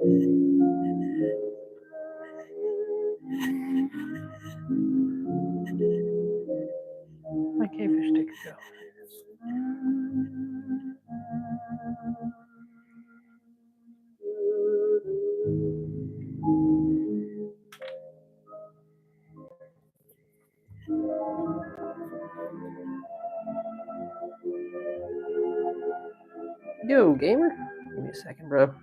My KFish stick go. Yo, gamer. Give me a second, bro.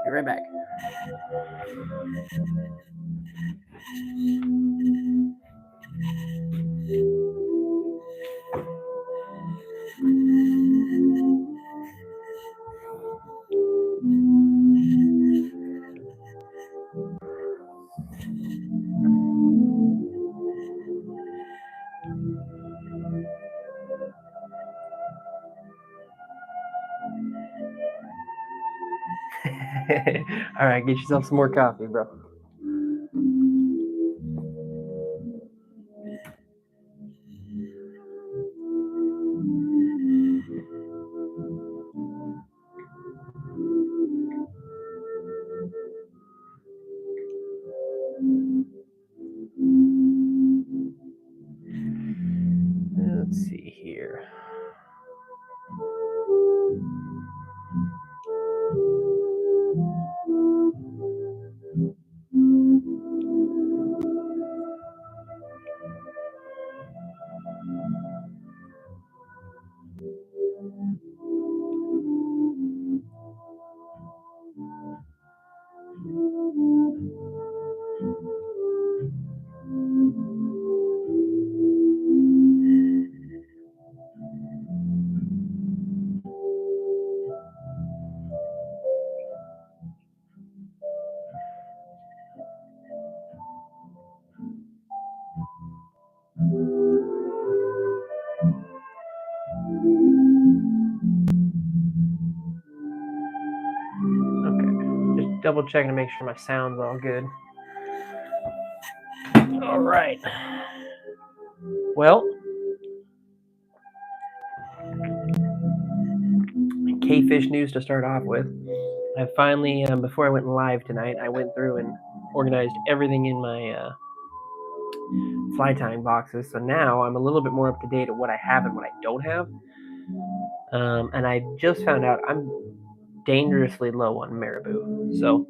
Be right back. All right, get yourself some more coffee, bro. Let's see here. Double checking to make sure my sound's all good. All right. Well, KFish news to start off with. I finally, before I went live tonight, I went through and organized everything in my fly tying boxes. So now I'm a little bit more up to date on what I have and what I don't have. And I just found out I'm dangerously low on marabou. So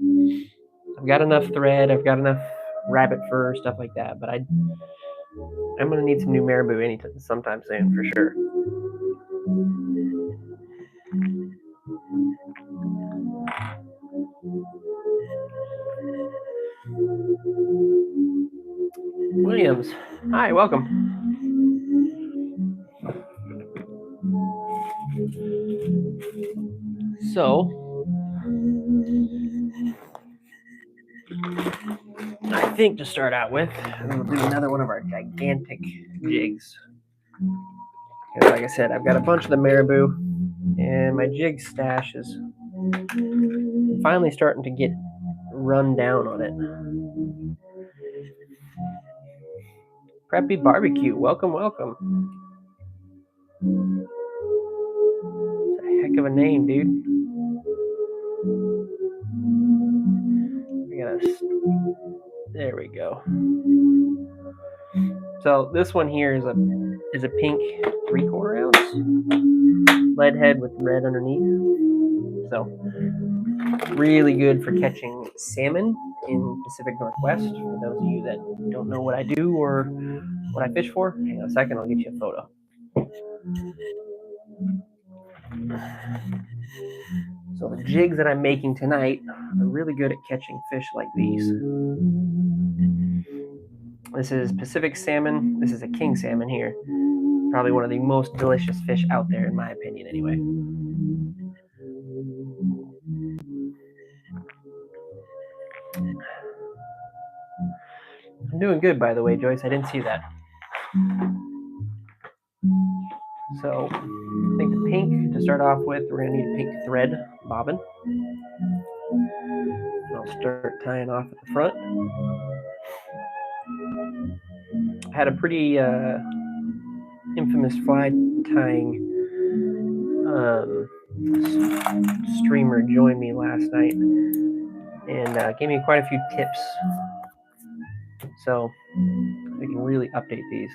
I've got enough thread, I've got enough rabbit fur, stuff like that, but I'm gonna need some new marabou sometime soon for sure. Williams, hi, welcome. So, I think to start out with, we'll do another one of our gigantic jigs. Because like I said, I've got a bunch of the marabou, and my jig stash is finally starting to get run down on it. Crappie Barbecue, welcome, welcome. It's a heck of a name, dude. There we go. So this one here is a pink 3/4 ounce lead head with red underneath. So really good for catching salmon in Pacific Northwest. For those of you that don't know what I do or what I fish for, hang on a second, I'll get you a photo. So the jigs that I'm making tonight are really good at catching fish like these. This is Pacific salmon. This is a king salmon here. Probably one of the most delicious fish out there, in my opinion, anyway. I'm doing good, by the way, Joyce. I didn't see that. So I think the pink, to start off with, we're going to need a pink thread bobbin. I'll start tying off at the front. I had a pretty infamous fly tying streamer joined me last night and gave me quite a few tips. So we can really update these.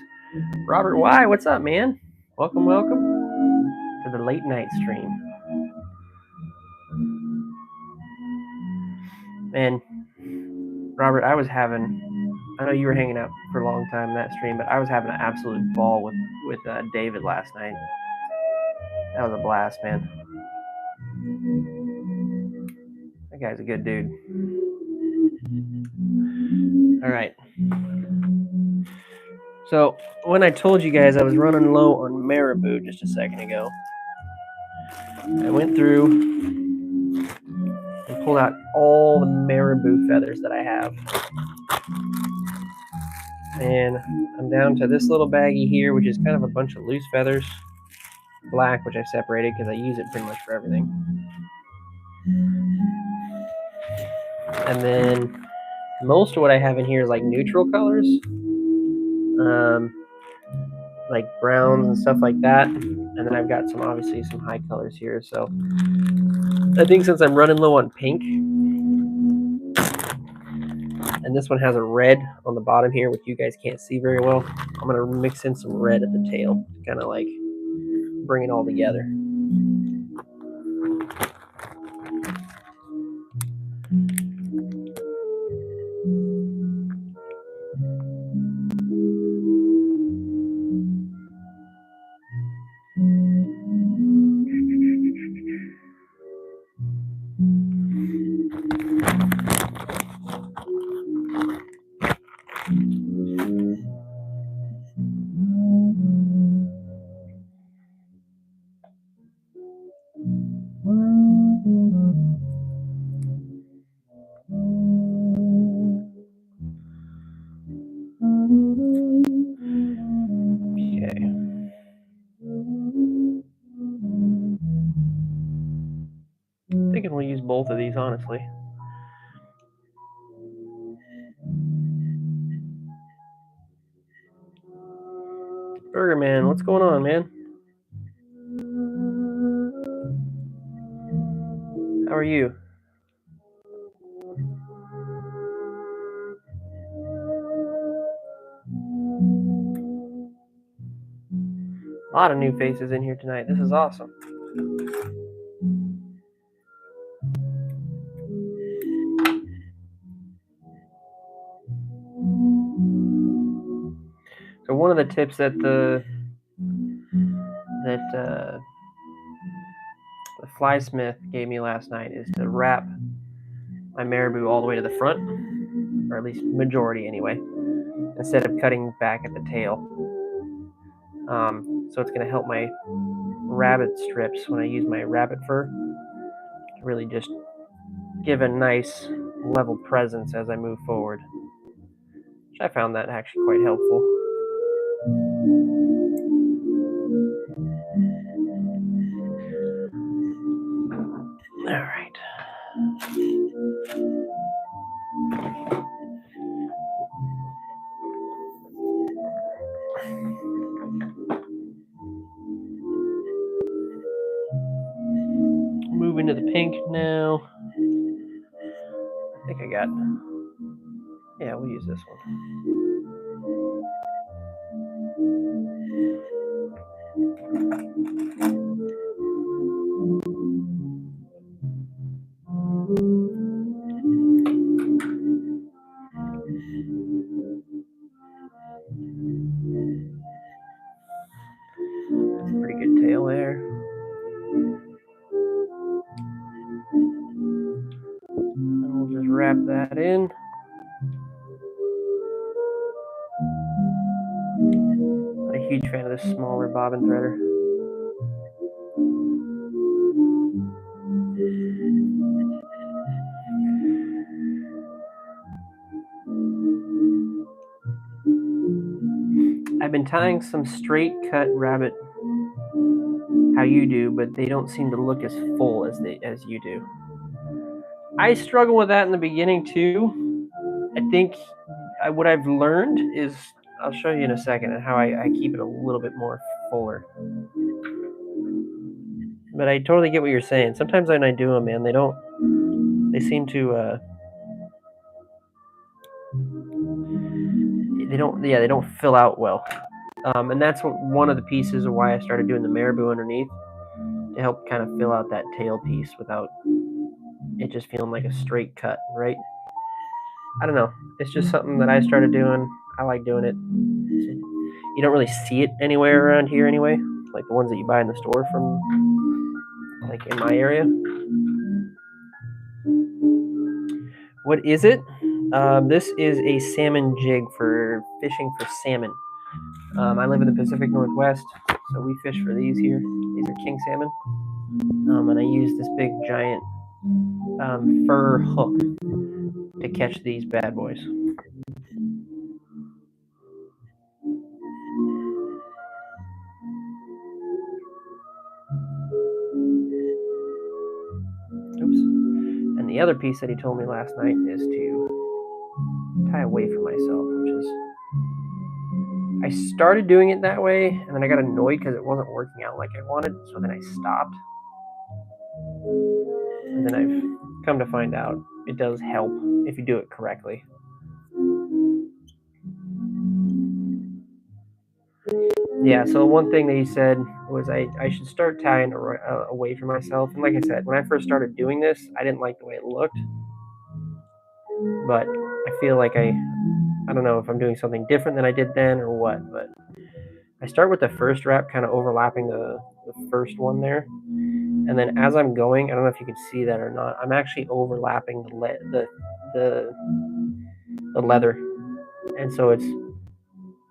Robert Y, what's up, man? Welcome to the late night stream. Man, Robert, I know you were hanging out for a long time in that stream, but I was having an absolute ball with David last night. That was a blast, man. That guy's a good dude. All right. So when I told you guys I was running low on marabou just a second ago, I went through and pulled out all the marabou feathers that I have. And I'm down to this little baggie here, which is kind of a bunch of loose feathers. Black, which I've separated because I use it pretty much for everything. And then most of what I have in here is like neutral colors, like browns and stuff like that. And then I've got obviously some high colors here. So I think since I'm running low on pink, and this one has a red on the bottom here, which you guys can't see very well, I'm going to mix in some red at the tail to kind of like bring it all together. We'll use both of these, honestly. Burger Man, what's going on, man? How are you? A lot of new faces in here tonight. This is awesome. So one of the tips that the fly smith gave me last night is to wrap my marabou all the way to the front, or at least majority anyway, instead of cutting back at the tail. So it's going to help my rabbit strips when I use my rabbit fur to really just give a nice level presence as I move forward, which I found that actually quite helpful. All right. Move into the pink now. I think I got. Yeah, we'll use this one. Pretty good tail there. And we'll just wrap that in. I'm a huge fan of this smaller bobbin threader. I've been tying some straight cut rabbit how you do, but they don't seem to look as full as you do. I struggle with that in the beginning too. I think what I've learned is, I'll show you in a second, how I keep it a little bit more fuller. But I totally get what you're saying. Sometimes when I do them, man, they seem to, they don't fill out well. And that's one of the pieces of why I started doing the marabou underneath, to help kind of fill out that tail piece without it just feeling like a straight cut, right? I don't know. It's just something that I started doing. I like doing it. You don't really see it anywhere around here anyway, like the ones that you buy in the store from, like in my area. What is it? This is a salmon jig for fishing for salmon. I live in the Pacific Northwest, so we fish for these here. These are king salmon. And I use this big giant fur hook to catch these bad boys. Oops. And the other piece that he told me last night is to tie away from myself, which is, I started doing it that way, and then I got annoyed because it wasn't working out like I wanted, so then I stopped. And then I've come to find out it does help if you do it correctly. Yeah, so one thing that he said was I should start tying away from myself. And like I said, when I first started doing this, I didn't like the way it looked. But I feel like I don't know if I'm doing something different than I did then or what, but I start with the first wrap kind of overlapping the first one there. And then as I'm going, I don't know if you can see that or not, I'm actually overlapping the leather. And so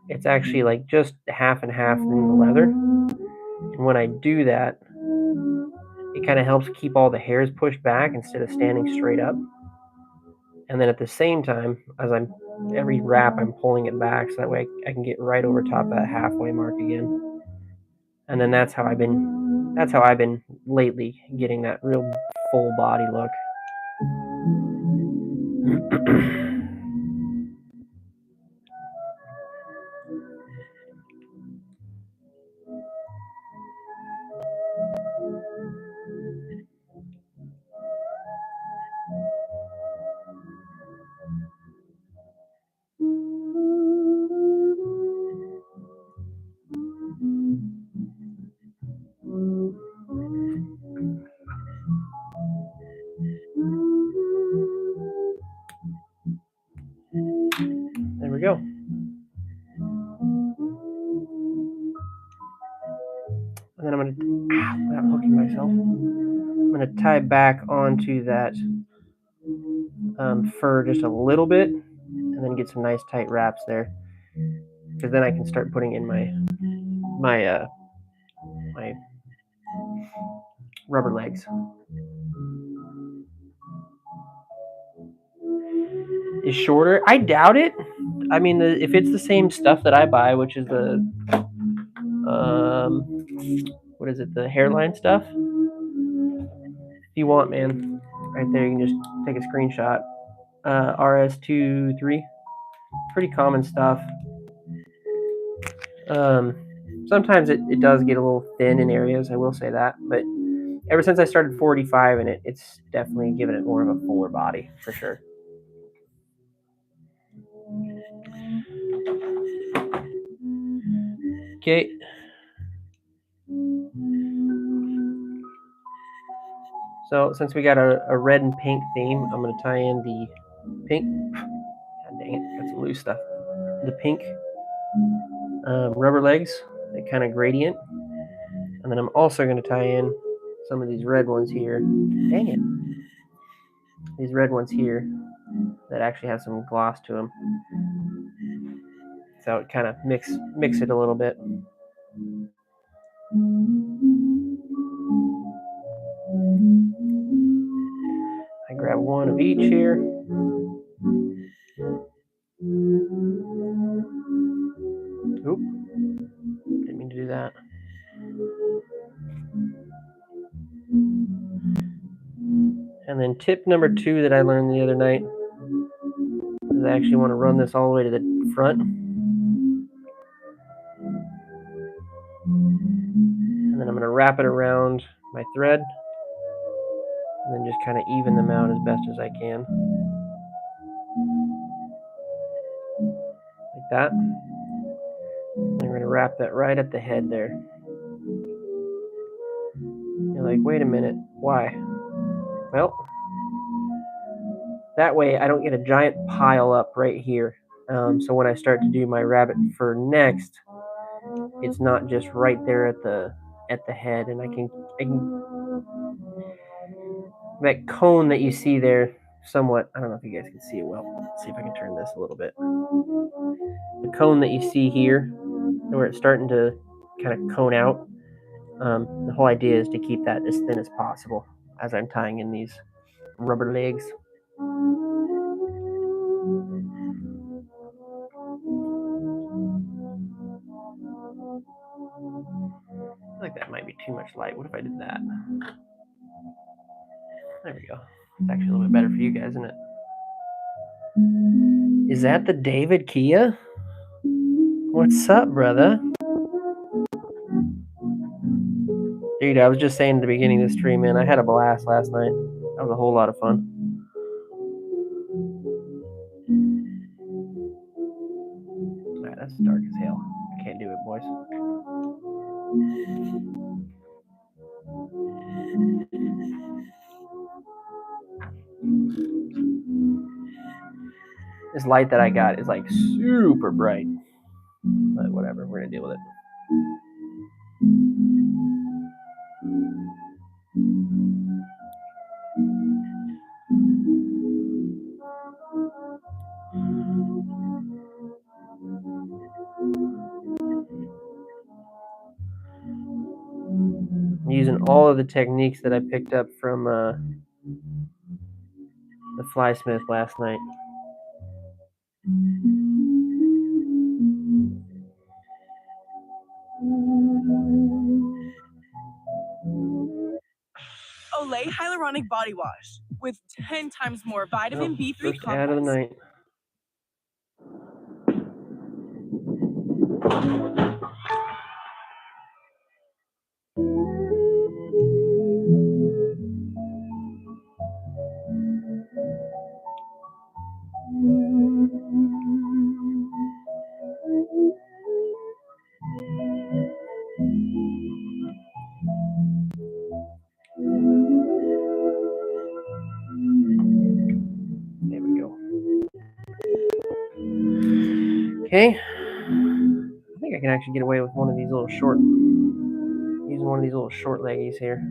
it's actually like just half and half in the leather. And when I do that, it kind of helps keep all the hairs pushed back instead of standing straight up. And then at the same time, every wrap, I'm pulling it back so that way I can get right over top that halfway mark again. And then that's how I've been lately, getting that real full body look. There we go. And then I'm going to, without hooking myself, I'm going to tie back onto that fur just a little bit, and then get some nice tight wraps there. Because then I can start putting in my rubber legs. Is shorter? I doubt it. I mean, if it's the same stuff that I buy, which is the what is it? The hairline stuff. If you want, man, right there, you can just take a screenshot. RS23, pretty common stuff. Sometimes it does get a little thin in areas, I will say that, but ever since I started 45 in it, it's definitely given it more of a fuller body, for sure. Okay. So since we got a red and pink theme, I'm going to tie in the pink. God dang it, got some loose stuff. The pink rubber legs, that kind of gradient. And then I'm also going to tie in some of these red ones here. Dang it. These red ones here that actually have some gloss to them. So it kind of mix it a little bit. I grab one of each here. Oop. Didn't mean to do that. And then tip number 2 that I learned the other night is I actually want to run this all the way to the front. And then I'm going to wrap it around my thread, and then just kind of even them out as best as I can. Like that. And we're going to wrap that right at the head there. You're like, wait a minute, why? Well, that way I don't get a giant pile up right here. So when I start to do my rabbit fur next, it's not just right there at the head, and I can that cone that you see there somewhat, I don't know if you guys can see it well. Let's see if I can turn this a little bit. The cone that you see here, where it's starting to kind of cone out, the whole idea is to keep that as thin as possible as I'm tying in these rubber legs. I feel like that might be too much light. What if I did that? There we go. It's actually a little bit better for you guys, isn't it? Is that the David Kia? What's up, brother? Dude, I was just saying at the beginning of the stream, man, I had a blast last night. That was a whole lot of fun. Alright, that's dark as hell. I can't do it, boys. This light that I got is like super bright. But whatever, we're gonna deal with it. I'm using all of the techniques that I picked up from the Flysmith last night. Olay Hyaluronic Body Wash with 10 times more vitamin B3 first complex. ad of the night. There we go. Okay. I think I can actually get away with one of these little short, using one of these little short leggies here.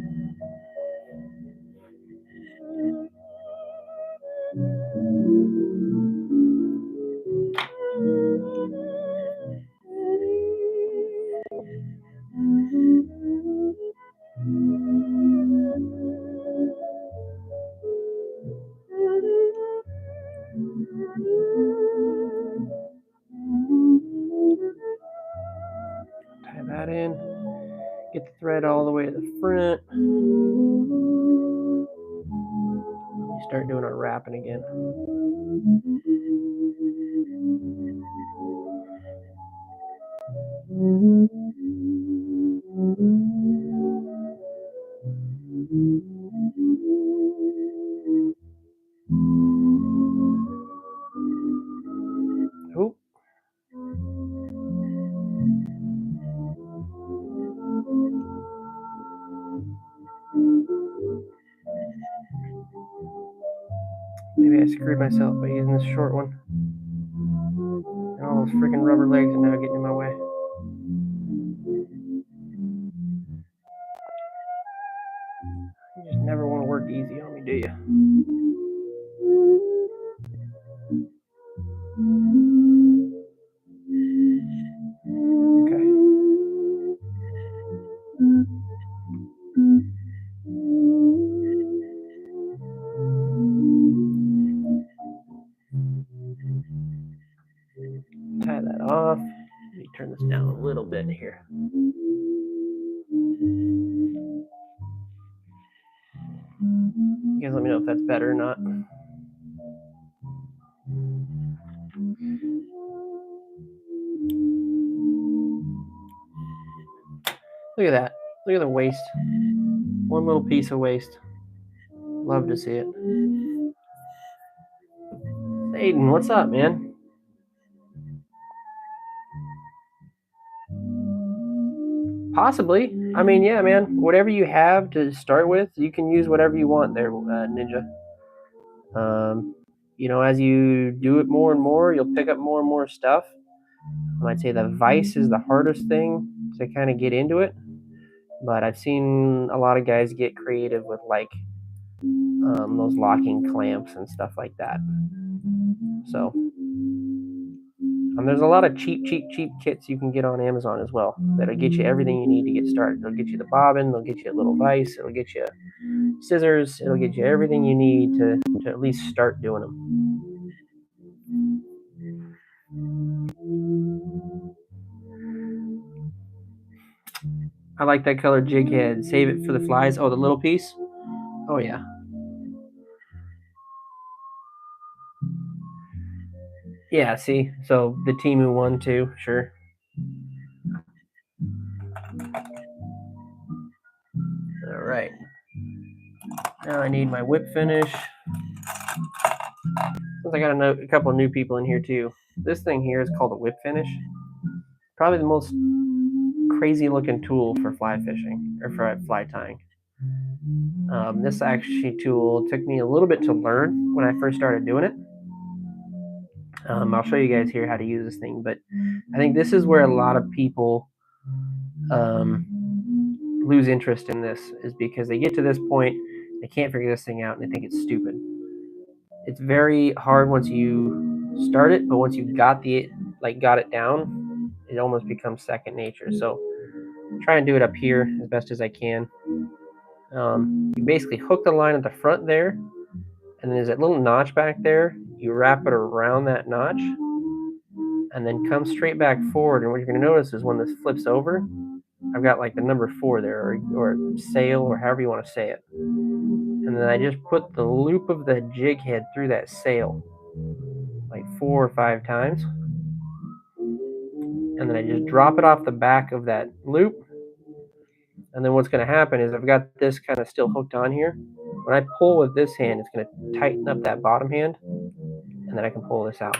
Tie that in. Get the thread all the way to the front. We start doing our wrapping again. Oh. Maybe I screwed myself by using this short one. And all those freaking rubber legs are now getting in my way. You just never want to work easy on me, do you? Okay. Tie that off. Let me turn this down a little bit here. You guys let me know if that's better or not. Look at that. Look at the waist. One little piece of waste. Love to see it. Aiden, what's up, man? Possibly. I mean, yeah, man. Whatever you have to start with, you can use whatever you want there, Ninja. You know, as you do it more and more, you'll pick up more and more stuff. I might say the vise is the hardest thing to kind of get into it, but I've seen a lot of guys get creative with like those locking clamps and stuff like that. So, there's a lot of cheap kits you can get on Amazon as well that'll get you everything you need to get started. They'll get you the bobbin, they'll get you a little vise, it'll get you scissors, it'll get you everything you need to at least start doing them. I like that color jig head. Save it for the flies. Oh, the little piece? Oh, yeah. Yeah, see? So the Temu one, too. Sure. All right. Now I need my whip finish. Since I got a couple of new people in here, too. This thing here is called a whip finish. Probably the most crazy looking tool for fly fishing or for fly tying. This actually tool took me a little bit to learn when I first started doing it. I'll show you guys here how to use this thing, but I think this is where a lot of people lose interest in this, is because they get to this point, they can't figure this thing out, and they think it's stupid. It's very hard once you start it, but once you've got it down, it almost becomes second nature. So try and do it up here as best as I can. You basically hook the line at the front there, and then there's that little notch back there. You wrap it around that notch, and then come straight back forward. And what you're going to notice is when this flips over, I've got like the number 4 there, or sail, or however you want to say it. And then I just put the loop of the jig head through that sail like 4 or 5 times. And then I just drop it off the back of that loop. And then what's going to happen is I've got this kind of still hooked on here. When I pull with this hand, it's going to tighten up that bottom hand, and then I can pull this out.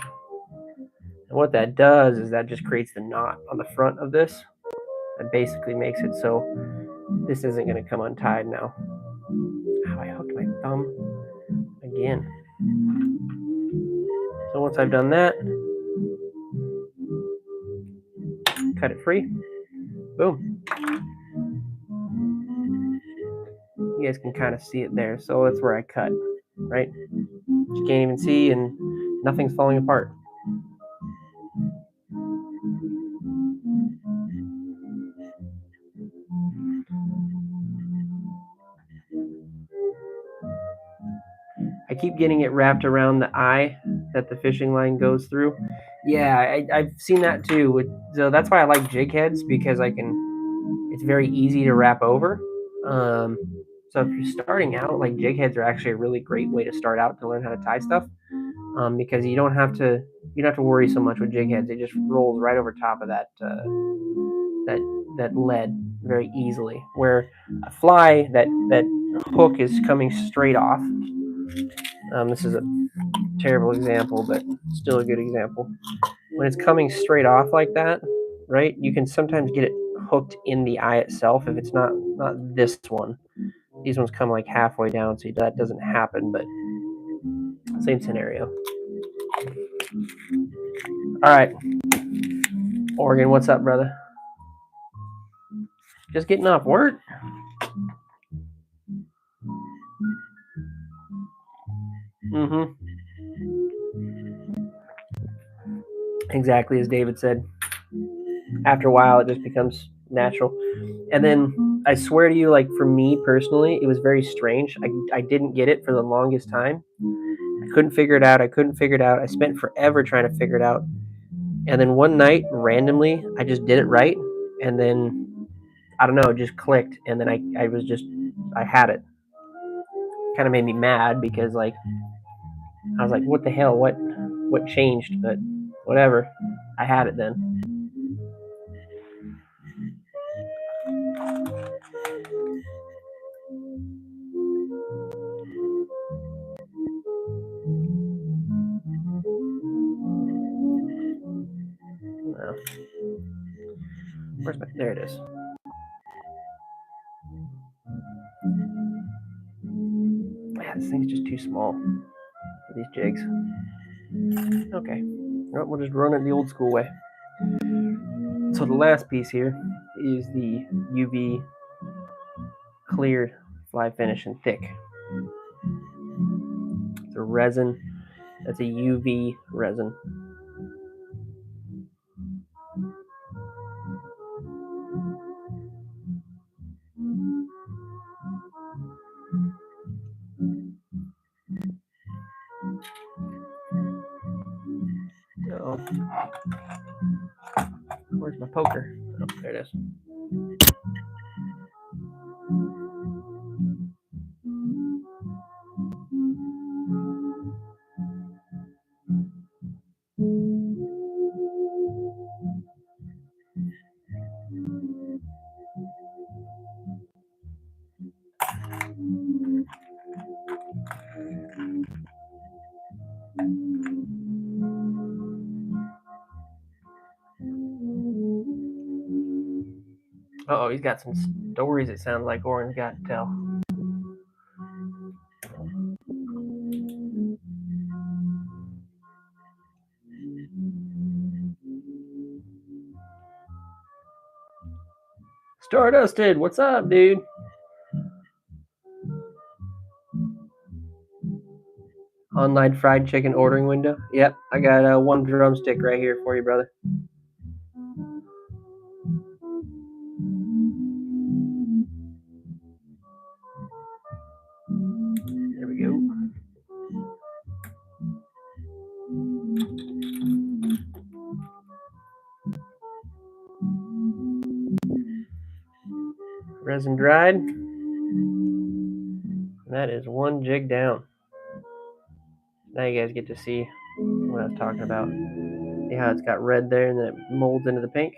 And what that does is that just creates the knot on the front of this. That basically makes it so this isn't going to come untied now. Ow, I hooked my thumb again. So once I've done that, cut it free. Boom. You guys can kind of see it there. So that's where I cut, right? You can't even see, and nothing's falling apart. I keep getting it wrapped around the eye that the fishing line goes through. Yeah, I've seen that too. So that's why I like jig heads, because it's very easy to wrap over. So if you're starting out, like, jig heads are actually a really great way to start out to learn how to tie stuff, because you don't have to worry so much with jig heads. It just rolls right over top of that lead very easily. Where a fly, that hook is coming straight off. This is a terrible example, but still a good example. When it's coming straight off like that, right, you can sometimes get it hooked in the eye itself if it's not this one. These ones come like halfway down, so that doesn't happen, but same scenario. All right. Oregon, what's up, brother? Just getting off work? Mm-hmm. Exactly as David said. After a while, it just becomes natural. And then I swear to you, like, for me personally, it was very strange. I didn't get it for the longest time. I couldn't figure it out. I spent forever trying to figure it out. And then one night, randomly, I just did it right. And then, I don't know, it just clicked. And then I had it. Kind of made me mad, because, like, I was like, what the hell? What changed? But whatever. I had it then. Where's my? There it is. Yeah, this thing's just too small for these jigs. Okay, well, we'll just run it the old school way. So the last piece here is the UV clear fly finish and thick. It's a resin. That's a UV resin. Uh-oh. Where's my poker? Oh, there it is. Uh-oh, he's got some stories, it sounds like Oren's got to tell. Stardusted, what's up, dude? Online fried chicken ordering window. Yep, I got one drumstick right here for you, brother. There we go. Resin dried. That is one jig down. Now you guys get to see what I was talking about. See how it's got red there and then it molds into the pink?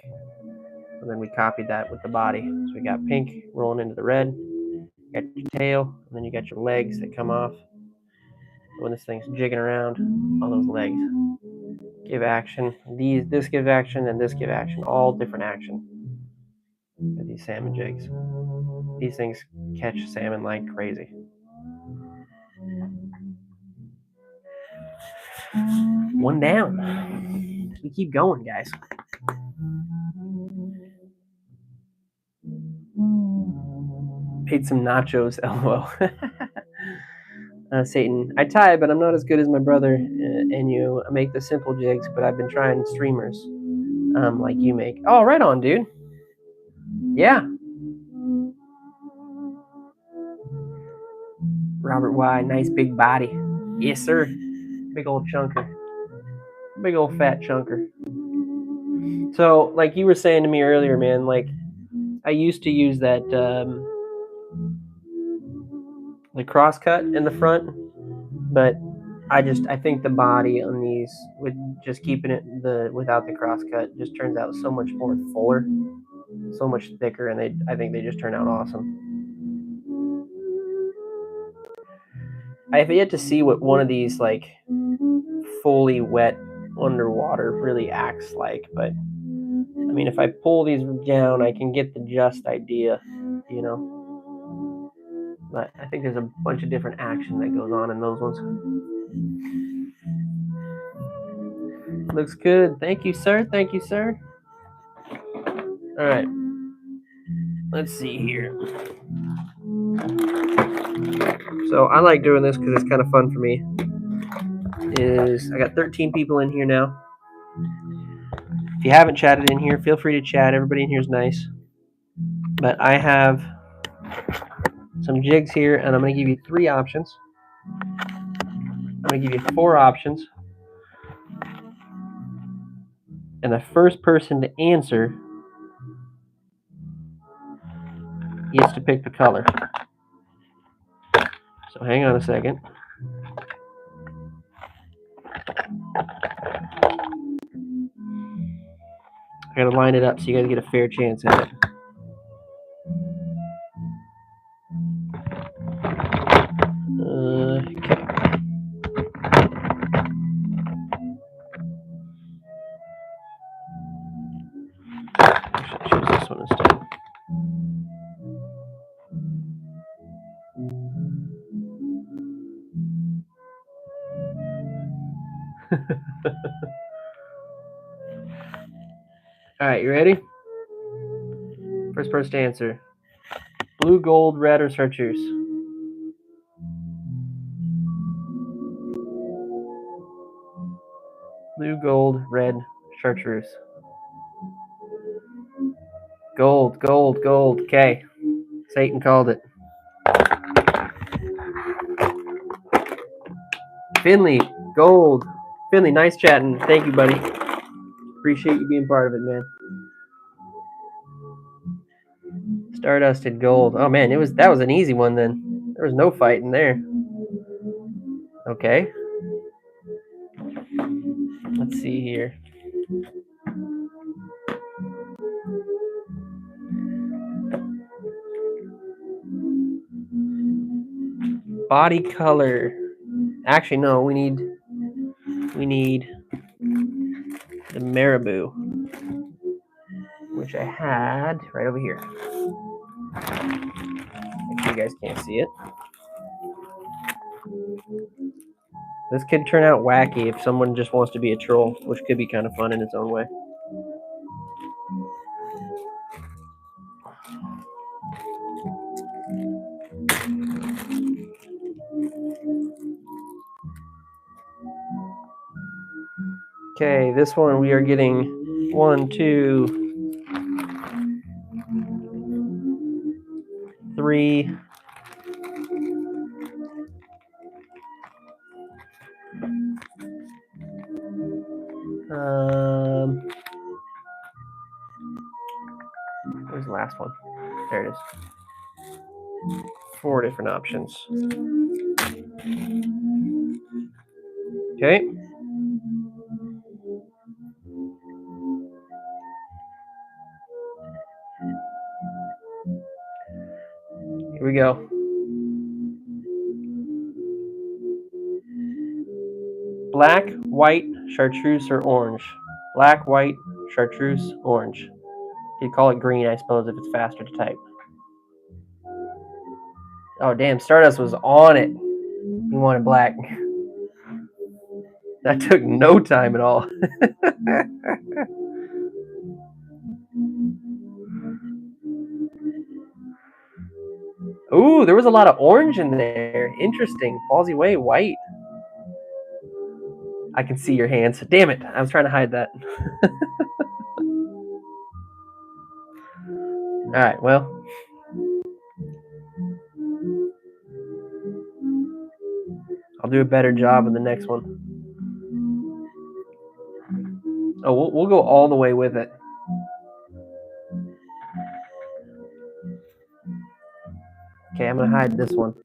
And then we copied that with the body. So we got pink rolling into the red. You got your tail, and then you got your legs that come off. When this thing's jigging around, all those legs give action. This gives action, and this give action. All different action. With these salmon jigs. These things catch salmon like crazy. One down. We keep going, guys. Ate some nachos, lol. Satan, I tie, but I'm not as good as my brother and you. I make the simple jigs, but I've been trying streamers like you make. Oh, right on, dude. Yeah. Robert Y, nice big body. Yes, sir. Big old chunker. Big old fat chunker. So, like you were saying to me earlier, man, like I used to use that the cross cut in the front, but I think the body on these, with just keeping it without the cross cut, just turns out so much more fuller, so much thicker, and I think they just turn out awesome. I have yet to see what one of these like fully wet underwater really acts like, but I mean, if I pull these down, I can get the just idea, you know. But I think there's a bunch of different action that goes on in those ones. Looks good. Thank you, sir. Thank you, sir. All right. Let's see here. So I like doing this because it's kind of fun for me. I got 13 people in here now. If you haven't chatted in here, feel free to chat. Everybody in here is nice. But I have some jigs here, and I'm going to give you 3 options. I'm going to give you 4 options. And the first person to answer gets to pick the color. So hang on a second. I got to line it up so you guys get a fair chance at it. Okay. I should choose this Alright, you ready? First person to answer. Blue, gold, red, or chartreuse? Blue, gold, red, chartreuse. Gold, gold, gold. Okay. Satan called it. Finley, gold. Finley, nice chatting. Thank you, buddy. Appreciate you being part of it, man. Stardusted gold. Oh man, that was an easy one then. There was no fighting there. Okay. Let's see here. Body color. Actually, no, we need the marabou, which I had right over here. Make sure you guys can't see it. This could turn out wacky if someone just wants to be a troll, which could be kind of fun in its own way. Okay, this one we are getting 1, 2, 3. Where's the last one? There it is. 4 different options. Okay. Here we go. Black, white, chartreuse, or orange? Black, white, chartreuse, orange. You call it green, I suppose, if it's faster to type. Oh, damn, Stardust was on it. He wanted black. That took no time at all. Ooh, there was a lot of orange in there. Interesting. Ballsy Way, white. I can see your hands. Damn it. I was trying to hide that. All right, well. I'll do a better job in the next one. Oh, we'll go all the way with it. Okay, I'm going to hide this one.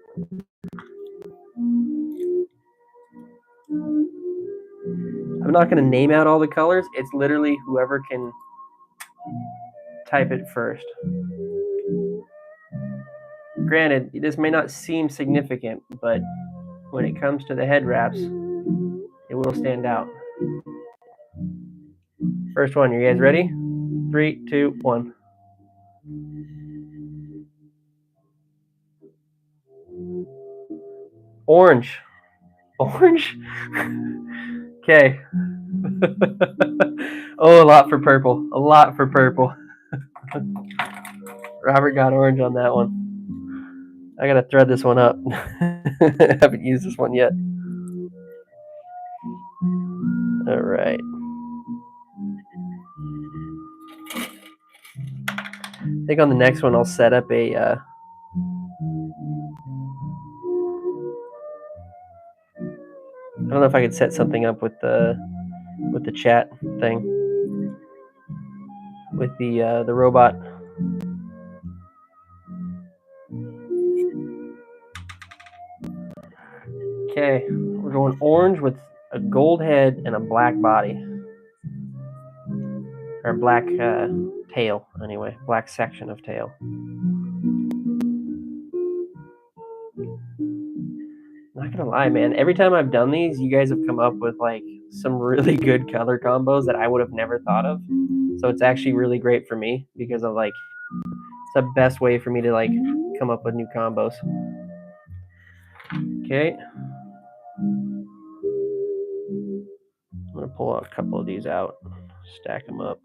I'm not going to name out all the colors. It's literally whoever can type it first. Granted, this may not seem significant, but when it comes to the head wraps, it will stand out. First one, you guys ready? 3, 2, 1. Orange. Orange? Okay. Oh, a lot for purple. A lot for purple. Robert got orange on that one. I gotta thread this one up. I haven't used this one yet. All right. I think on the next one I'll set up a I don't know if I could set something up with the chat thing with the robot. Okay, we're going orange with a gold head and a black body, or black tail anyway, black section of tail. Not gonna lie, man. Every time I've done these, you guys have come up with like some really good color combos that I would have never thought of. So it's actually really great for me because of like it's the best way for me to like come up with new combos. Okay. gonna pull a couple of these out, stack them up.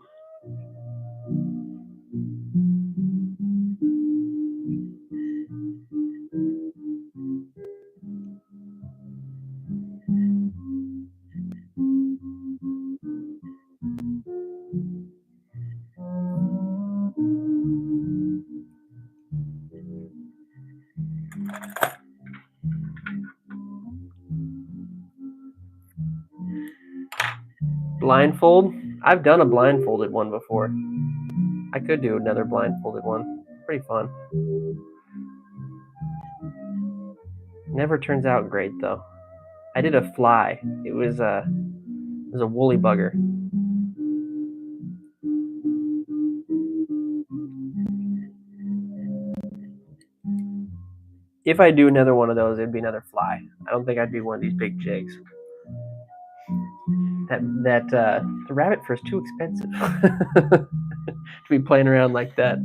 Blindfold? I've done a blindfolded one before. I could do another blindfolded one. Pretty fun. Never turns out great though. I did a fly. It was a woolly bugger. If I do another one of those, it'd be another fly. I don't think I'd be one of these big jigs. The rabbit fur is too expensive to be playing around like that.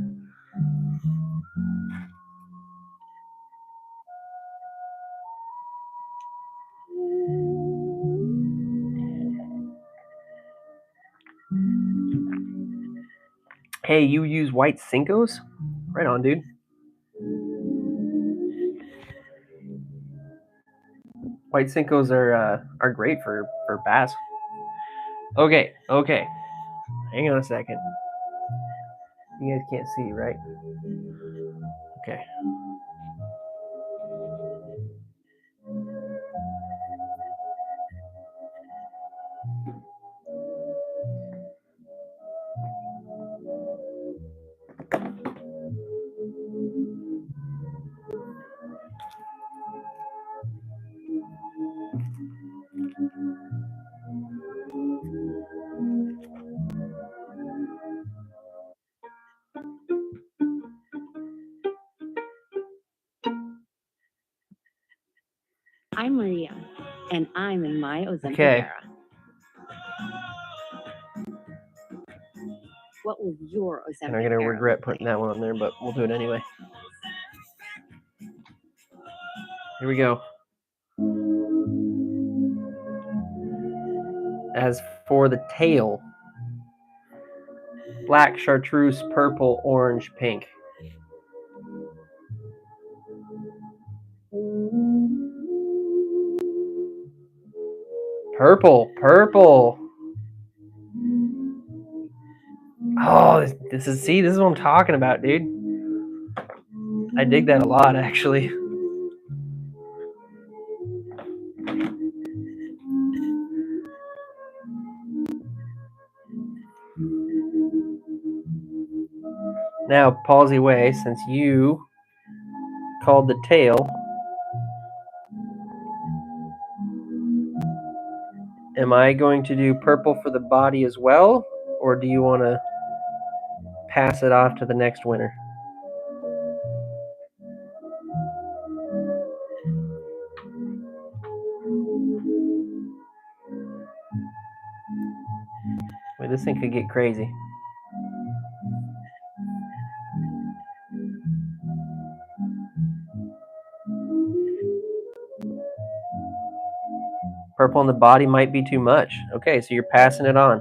Hey, you use white Cincos? Right on, dude. White Cincos are great for bass. Okay. Hang on a second. You guys can't see, right? Okay. I'm Maria, and I'm in my Ozempic Okay. era. What was your Ozempic And I'm gonna era regret look putting like? that one on there, but we'll do it anyway. Here we go. As for the tail, black, chartreuse, purple, orange, pink. Purple. Oh, this is what I'm talking about, dude. I dig that a lot, actually. Now, Palsy Way, since you called the tail, am I going to do purple for the body as well, or do you want to pass it off to the next winner? Wait, this thing could get crazy. Purple on the body might be too much. Okay, so you're passing it on.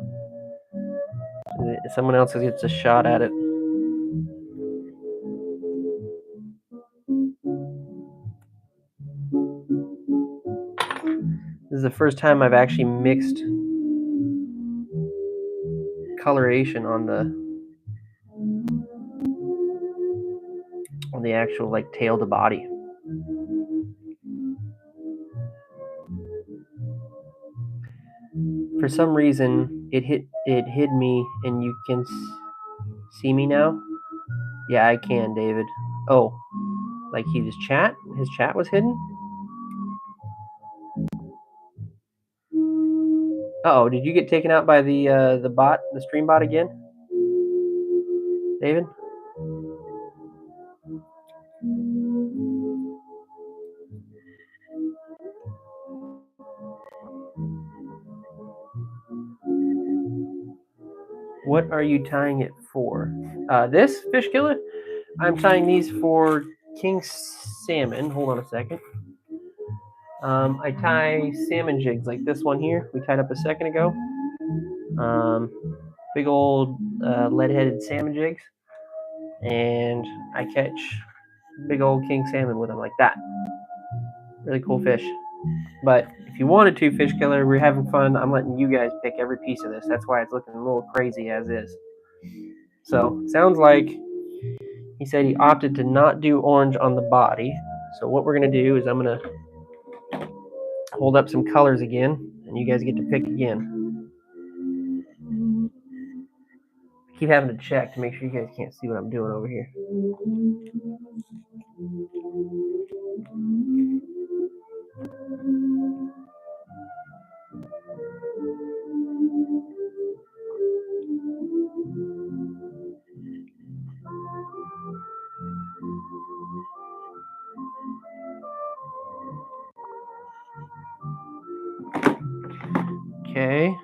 Someone else gets a shot at it. This is the first time I've actually mixed coloration on the actual like tail to body. For some reason, it hid me, and you can see me now. Yeah, I can, David. Oh, like his chat was hidden. Oh, did you get taken out by the bot, the stream bot again, David? What are you tying it for? This fish killer? I'm tying these for king salmon. Hold on a second. I tie salmon jigs like this one here we tied up a second ago. Big old lead-headed salmon jigs, and I catch big old king salmon with them like that. Really cool fish. But if you want a two fish killer, we're having fun. I'm letting you guys pick every piece of this. That's why it's looking a little crazy as is. So sounds like he said he opted to not do orange on the body. So what we're gonna do is I'm gonna hold up some colors again, and you guys get to pick again. I keep having to check to make sure you guys can't see what I'm doing over here. Okay.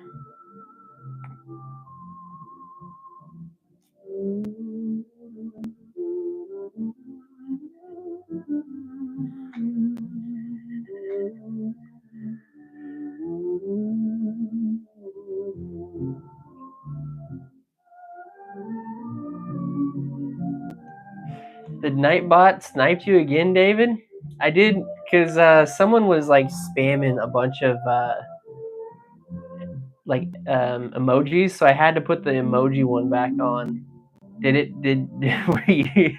The Nightbot sniped you again, David? I did, because someone was like spamming a bunch of emojis, so I had to put the emoji one back on. Were you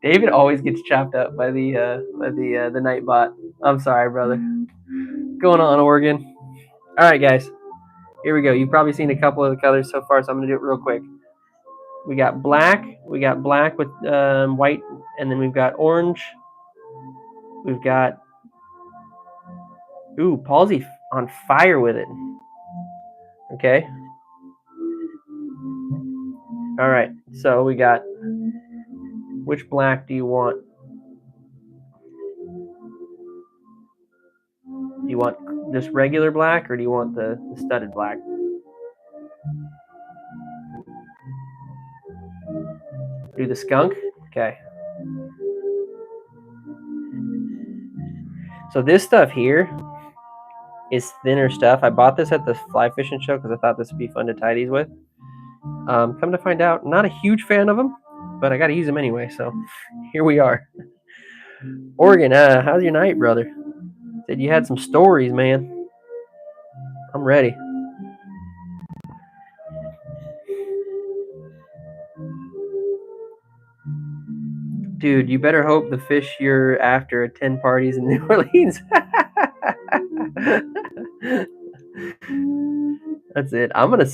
David always gets chopped up by the Nightbot. I'm sorry, brother. Going on, Oregon. All right, guys. Here we go. You've probably seen a couple of the colors so far, so I'm gonna do it real quick. We got black with white, and then we've got orange. We've got Palsy on fire with it. Okay. All right. So we got, which black do you want? Do you want just regular black, or do you want the studded black? Do the skunk? Okay. So this stuff here is thinner stuff. I bought this at the fly fishing show because I thought this would be fun to tie these with. Come to find out, not a huge fan of them, but I got to use them anyway. So here we are. Oregon, how's your night, brother? Said you had some stories, man. I'm ready. Dude, you better hope the fish you're after attend parties in New Orleans. That's it. I'm gonna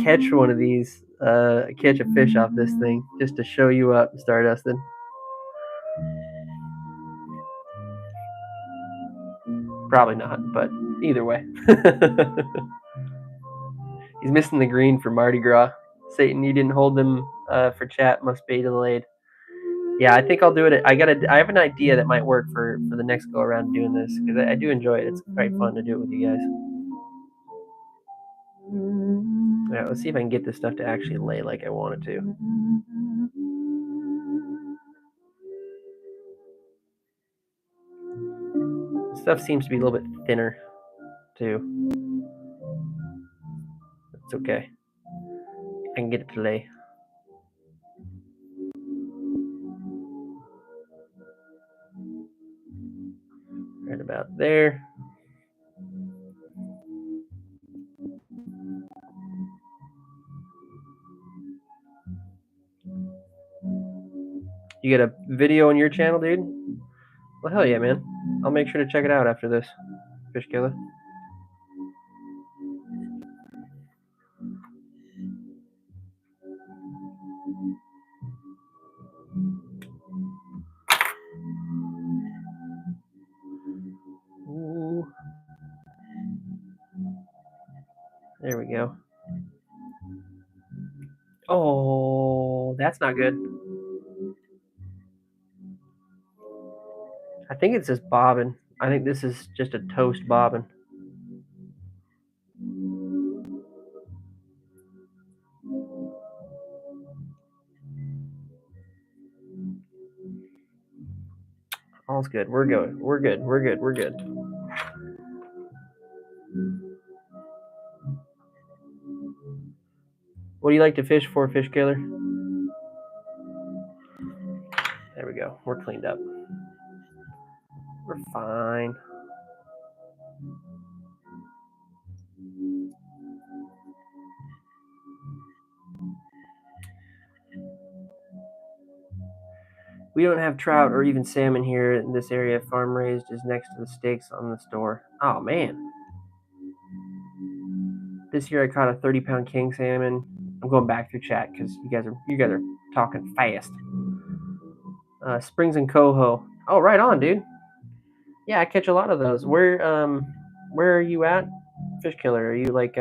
catch one of these, catch a fish off this thing just to show you up, Stardustin. Probably not, but either way. He's missing the green for Mardi Gras. Satan, you didn't hold them for chat. Must be delayed. Yeah, I think I'll do it. I have an idea that might work for the next go around doing this, because I do enjoy it. It's quite fun to do it with you guys. All right, let's see if I can get this stuff to actually lay like I want it to. Stuff seems to be a little bit thinner too. It's okay. I can get it to lay. Right about there. You get a video on your channel, dude? Well, hell yeah, man. I'll make sure to check it out after this. Fish killer. Ooh. There we go. Oh, that's not good. I think it's just bobbing. I think this is just a toast bobbing. All's good. We're good. We're good. We're good. We're good. What do you like to fish for, Fish Killer? There we go. We're cleaned up. We're fine. We don't have trout or even salmon here in this area. Farm raised is next to the steaks on the store. Oh, man. This year I caught a 30-pound king salmon. I'm going back through chat because you guys are talking fast. Springs and coho. Oh, right on, dude. Yeah, I catch a lot of those. Where are you at, Fish Killer? Are you like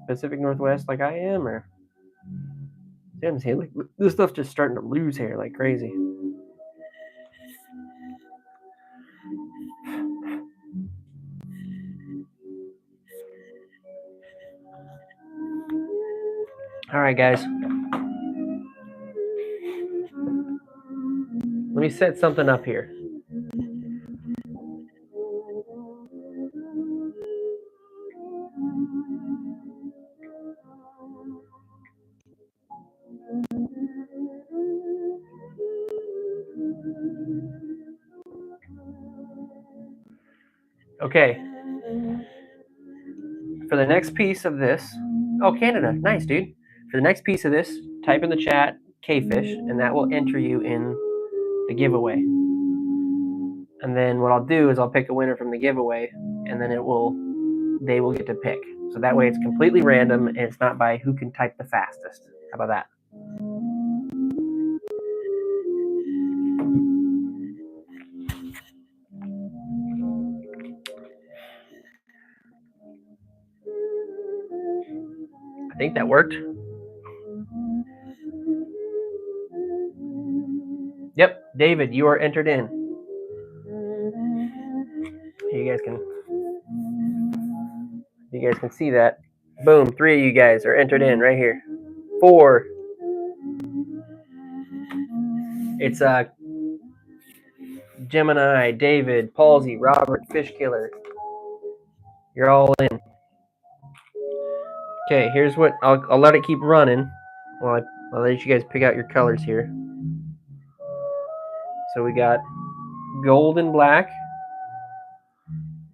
Pacific Northwest like I am, or? Damn, like this stuff's just starting to lose hair like crazy. All right, guys. Let me set something up here. Okay. For the next piece of this, oh, Canada, nice, dude. For the next piece of this, type in the chat KFish, and that will enter you in the giveaway. And then what I'll do is I'll pick a winner from the giveaway, and then they will get to pick. So that way it's completely random, and it's not by who can type the fastest. How about that? I think that worked. Yep, David, you are entered in. You guys can see that. Boom, 3 of you guys are entered in right here. 4. It's Gemini, David, Palsy, Robert, Fish Killer. You're all in. Okay, here's what I'll let it keep running. Well, I'll let you guys pick out your colors here. So we got gold and black.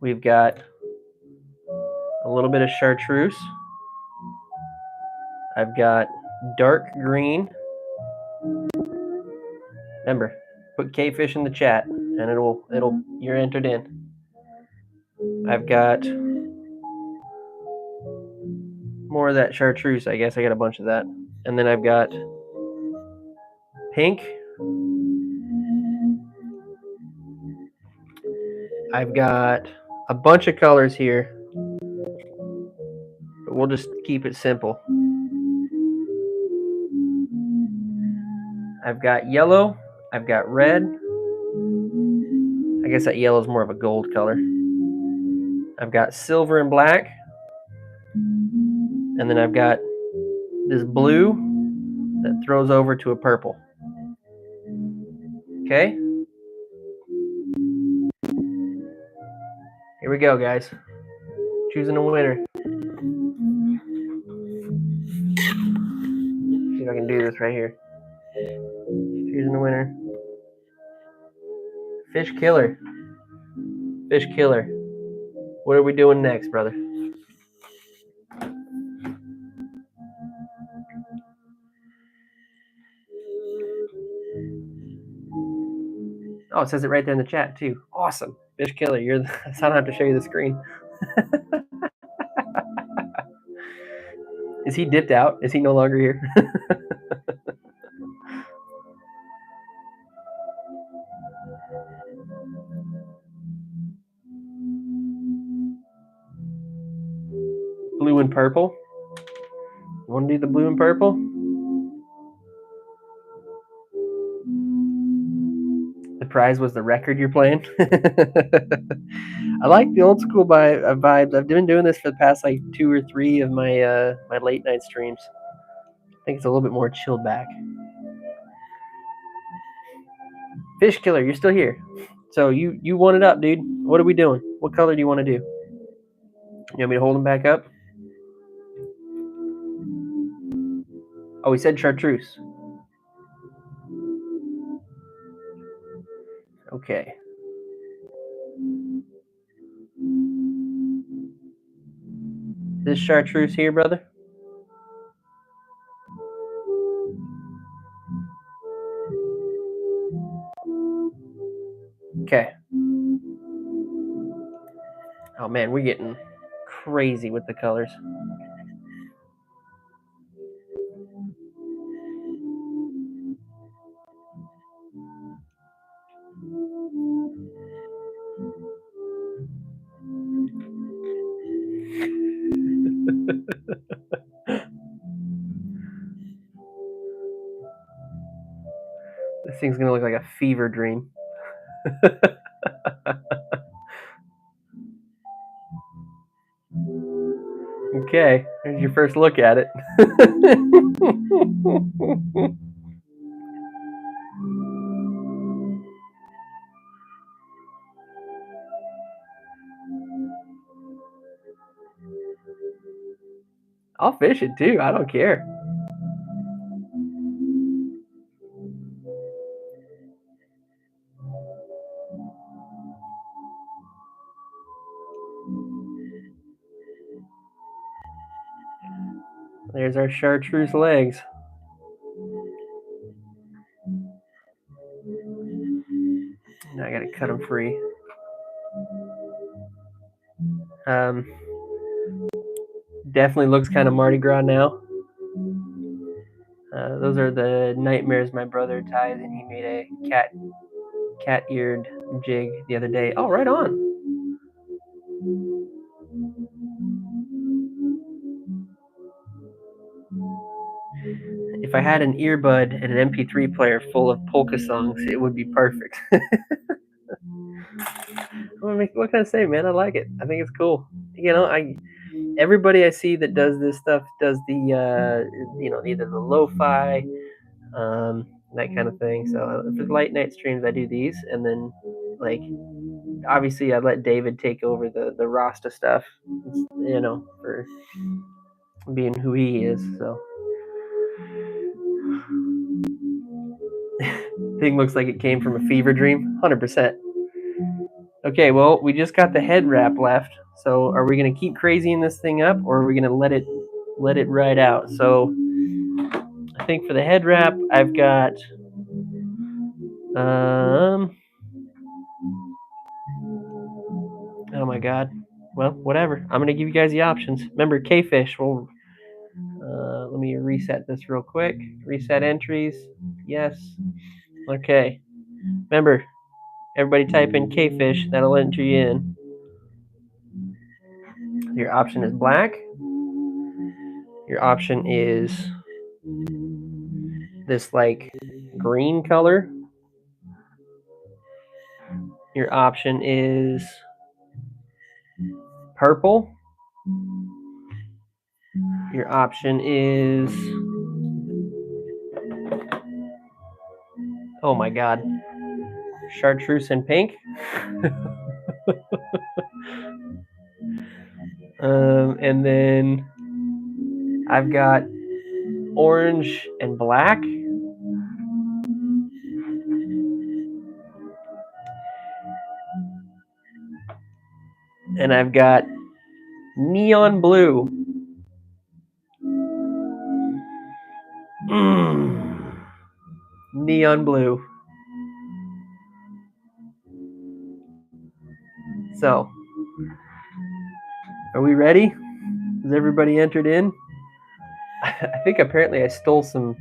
We've got a little bit of chartreuse. I've got dark green. Remember, put KFish in the chat, and you're entered in. I've got more of that chartreuse. I guess I got a bunch of that, and then I've got pink. I've got a bunch of colors here, but we'll just keep it simple. I've got yellow. I've got red. I guess that yellow is more of a gold color. I've got silver and black. And then I've got this blue that throws over to a purple. Okay? Here we go, guys. Choosing a winner. See if I can do this right here. Choosing a winner. Fish Killer. Fish Killer. What are we doing next, brother? Oh, it says it right there in the chat, too. Awesome. Fish Killer. So I don't have to show you the screen. Is he dipped out? Is he no longer here? Blue and purple. You want to do the blue and purple? The prize was the record you're playing. I like the old school vibes. I've been doing this for the past like 2 or 3 of my my late night streams. I think it's a little bit more chilled back. Fish Killer, you're still here. So you want it up, dude. What are we doing? What color do you want to do? You want me to hold him back up? Oh, we said chartreuse. Okay. This chartreuse here, brother? Okay. Oh man, we're getting crazy with the colors. This thing's gonna look like a fever dream. Okay, here's your first look at it. I'll fish it too. I don't care. There's our chartreuse legs. Now I gotta cut them free. Definitely looks kind of Mardi Gras now. Those are the nightmares my brother ties, and he made a cat-eared jig the other day. Oh, right on. If I had an earbud and an MP3 player full of polka songs, it would be perfect. What can I say, man? I like it. I think it's cool. You know, everybody I see that does this stuff does the either the lo-fi, that kind of thing. So for the late night streams, I do these, and then like obviously I let David take over the Rasta stuff, you know, for being who he is. So thing looks like it came from a fever dream, 100%. Okay, well, we just got the head wrap left. So are we gonna keep crazying this thing up, or are we gonna let it ride out? So I think for the head wrap, I've got oh my god. Well, whatever. I'm gonna give you guys the options. Remember, KFish. Well, let me reset this real quick. Reset entries. Yes. Okay. Remember, everybody type in KFish. That'll enter you in. Your option is black. Your option is this like green color. Your option is purple. Your option is, oh my god, chartreuse and pink. And then I've got orange and black. And I've got neon blue. Neon blue. So, are we ready? Is everybody entered in? I think apparently I stole some.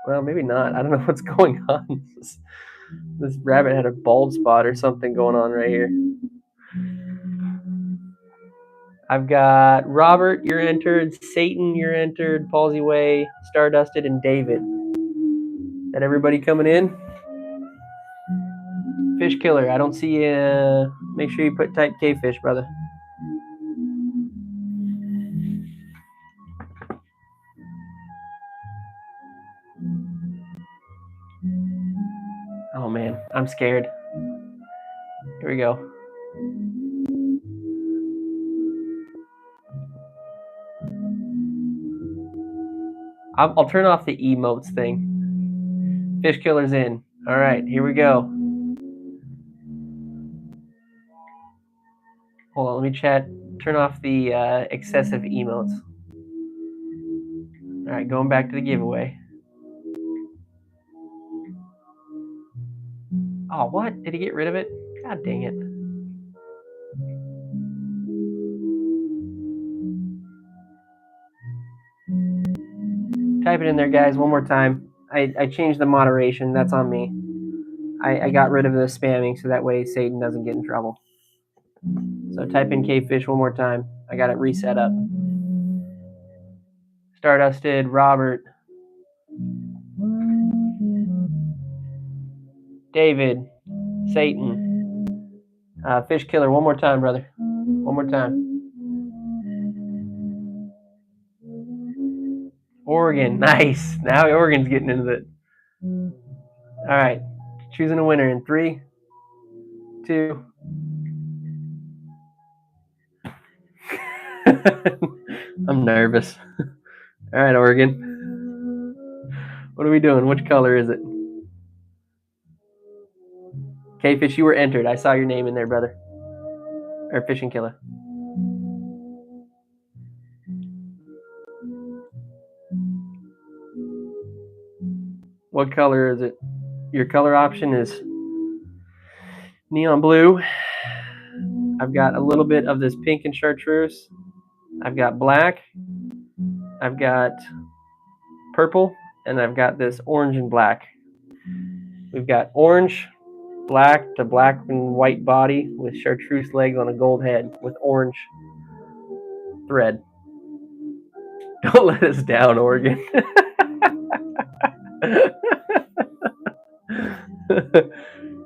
Well, maybe not. I don't know what's going on. This rabbit had a bald spot or something going on right here. I've got Robert, you're entered. Satan, you're entered. Palsy Way, Stardusted, and David. Is that everybody coming in? Fish Killer, I don't see you. Make sure you type KFish, brother. Oh man, I'm scared. Here we go. I'll turn off the emotes thing. Fish killer's in. All right, here we go. Hold on, let me turn off the excessive emotes. All right, going back to the giveaway. Oh, what? Did he get rid of it? God dang it. Type it in there, guys, one more time. I changed the moderation. That's on me. I got rid of the spamming so that way Satan doesn't get in trouble. So type in KFish one more time. I got it reset up. Stardusted, Robert, David, Satan, Fish Killer. One more time, brother. One more time. Oregon, nice. Now Oregon's getting into it. All right, choosing a winner in 3, 2. I'm nervous. All right, Oregon. What are we doing? Which color is it? KFish, you were entered. I saw your name in there, brother. Or Fishing Killer. What color is it? Your color option is neon blue. I've got a little bit of this pink and chartreuse. I've got black. I've got purple. And I've got this orange and black. We've got orange, black to black and white body with chartreuse legs on a gold head with orange thread. Don't let us down, Oregon.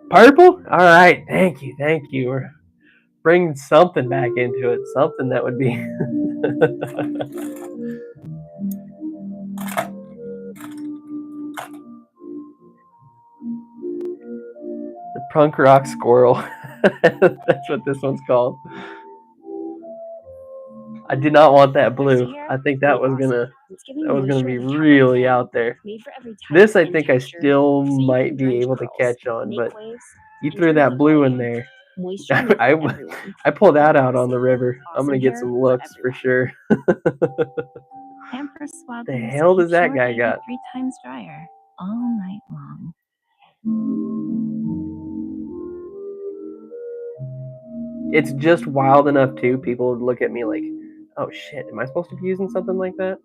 Purple? All right. Thank you. Thank you. We're bringing something back into it. Something that would be. The punk rock squirrel. That's what this one's called. I did not want that blue. I think that was gonna be really out there. This I think I still might be able to catch on, but you threw that blue in there. I pulled that out on the river. I'm gonna get some looks for sure. The hell does that guy got? 3 times drier all night long. It's just wild enough too. People would look at me like, "Oh shit, am I supposed to be using something like that?"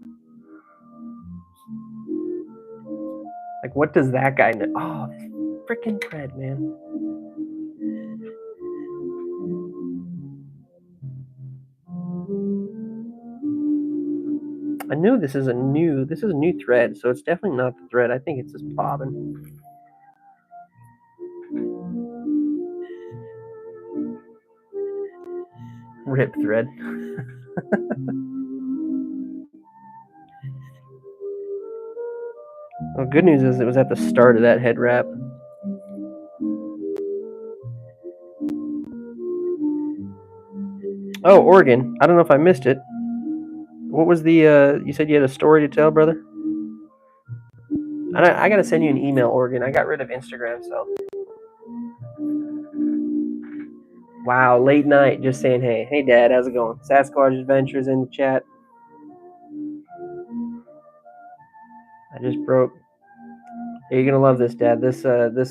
Like, what does that guy know? Oh, this freaking thread, man. I knew this is a new thread, so it's definitely not the thread. I think it's just bobbing. Rip thread. Well, good news is it was at the start of that head wrap. Oh, Oregon. I don't know if I missed it. What was the, you said you had a story to tell, brother? I got to send you an email, Oregon. I got rid of Instagram, so. Wow, late night, just saying hey. Hey, Dad, how's it going? Sasquatch Adventures in the chat. I just broke. You're going to love this, Dad. This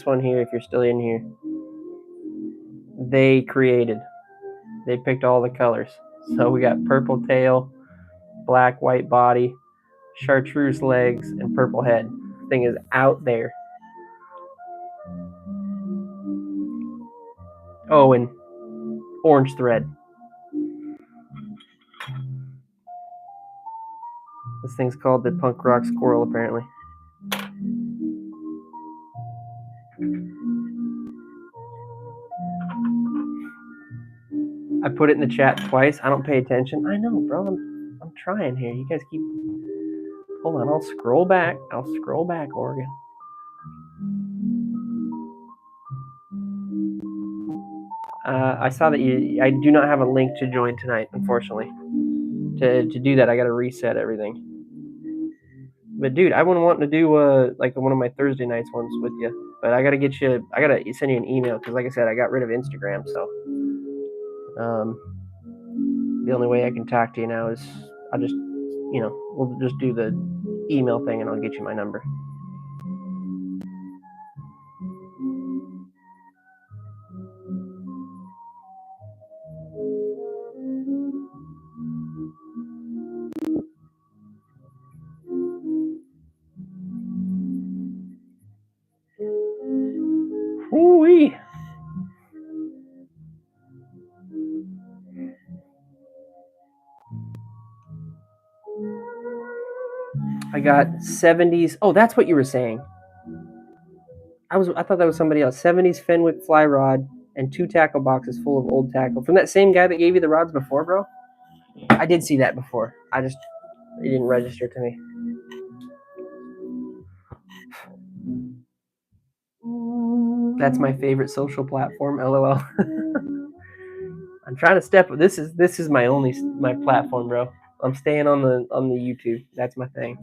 one here, if you're still in here, they created. They picked all the colors. So we got purple tail, black, white body, chartreuse legs, and purple head. This thing is out there. Oh, and orange thread. This thing's called the punk rock squirrel, apparently. I put it in the chat twice. I don't pay attention. I know, bro. I'm trying here. You guys keep. Hold on. I'll scroll back. Oregon. I saw that I do not have a link to join tonight, unfortunately. To do that, I got to reset everything. But dude, I've been wanting to do like one of my Thursday nights ones with you. But I got to get you. I got to send you an email because, like I said, I got rid of Instagram. So the only way I can talk to you now is I'll just, we'll just do the email thing and I'll get you my number. Woo-wee. I got 70s. Oh, that's what you were saying. I thought that was somebody else. 70s Fenwick fly rod and 2 tackle boxes full of old tackle. From that same guy that gave you the rods before, bro? I did see that before. It didn't register to me. That's my favorite social platform, LOL. I'm trying to step. This is my platform, bro. I'm staying on the YouTube. That's my thing.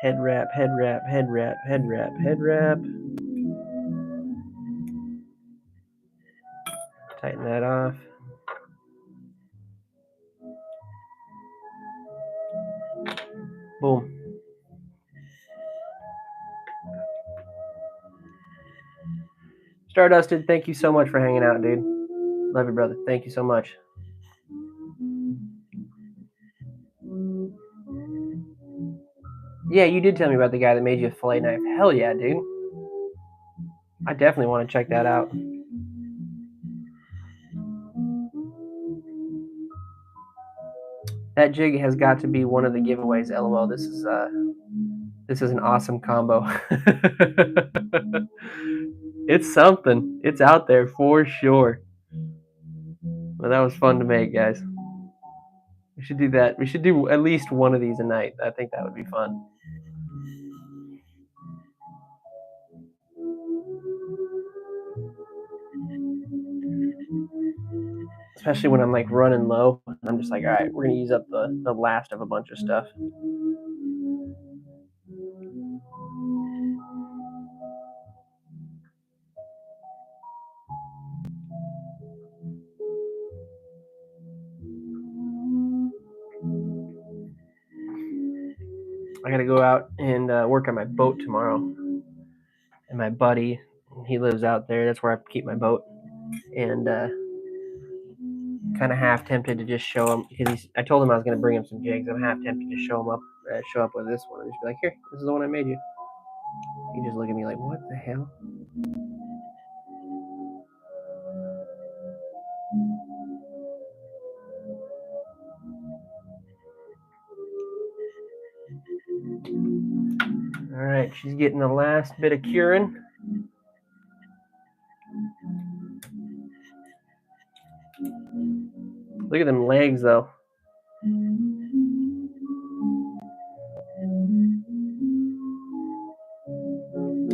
Head wrap, head wrap, head wrap, head wrap, head wrap. Tighten that off. Boom. Stardusted, thank you so much for hanging out, dude. Love you, brother. Thank you so much. Yeah, you did tell me about the guy that made you a fillet knife. Hell yeah, dude. I definitely want to check that out. That jig has got to be one of the giveaways. LOL. This is an awesome combo. It's something. It's out there for sure. But that was fun to make, guys. We should do that. We should do at least one of these a night. I think that would be fun. Especially when I'm like running low. I'm just like, all right, we're gonna use up the last of a bunch of stuff. I gotta go out and work on my boat tomorrow. And my buddy, he lives out there. That's where I keep my boat. And kind of half tempted to just show him because I told him I was gonna bring him some jigs. I'm half tempted to show up with this one and just be like, here, this is the one I made you. He just look at me like, what the hell? All right, she's getting the last bit of curing. Look at them legs, though.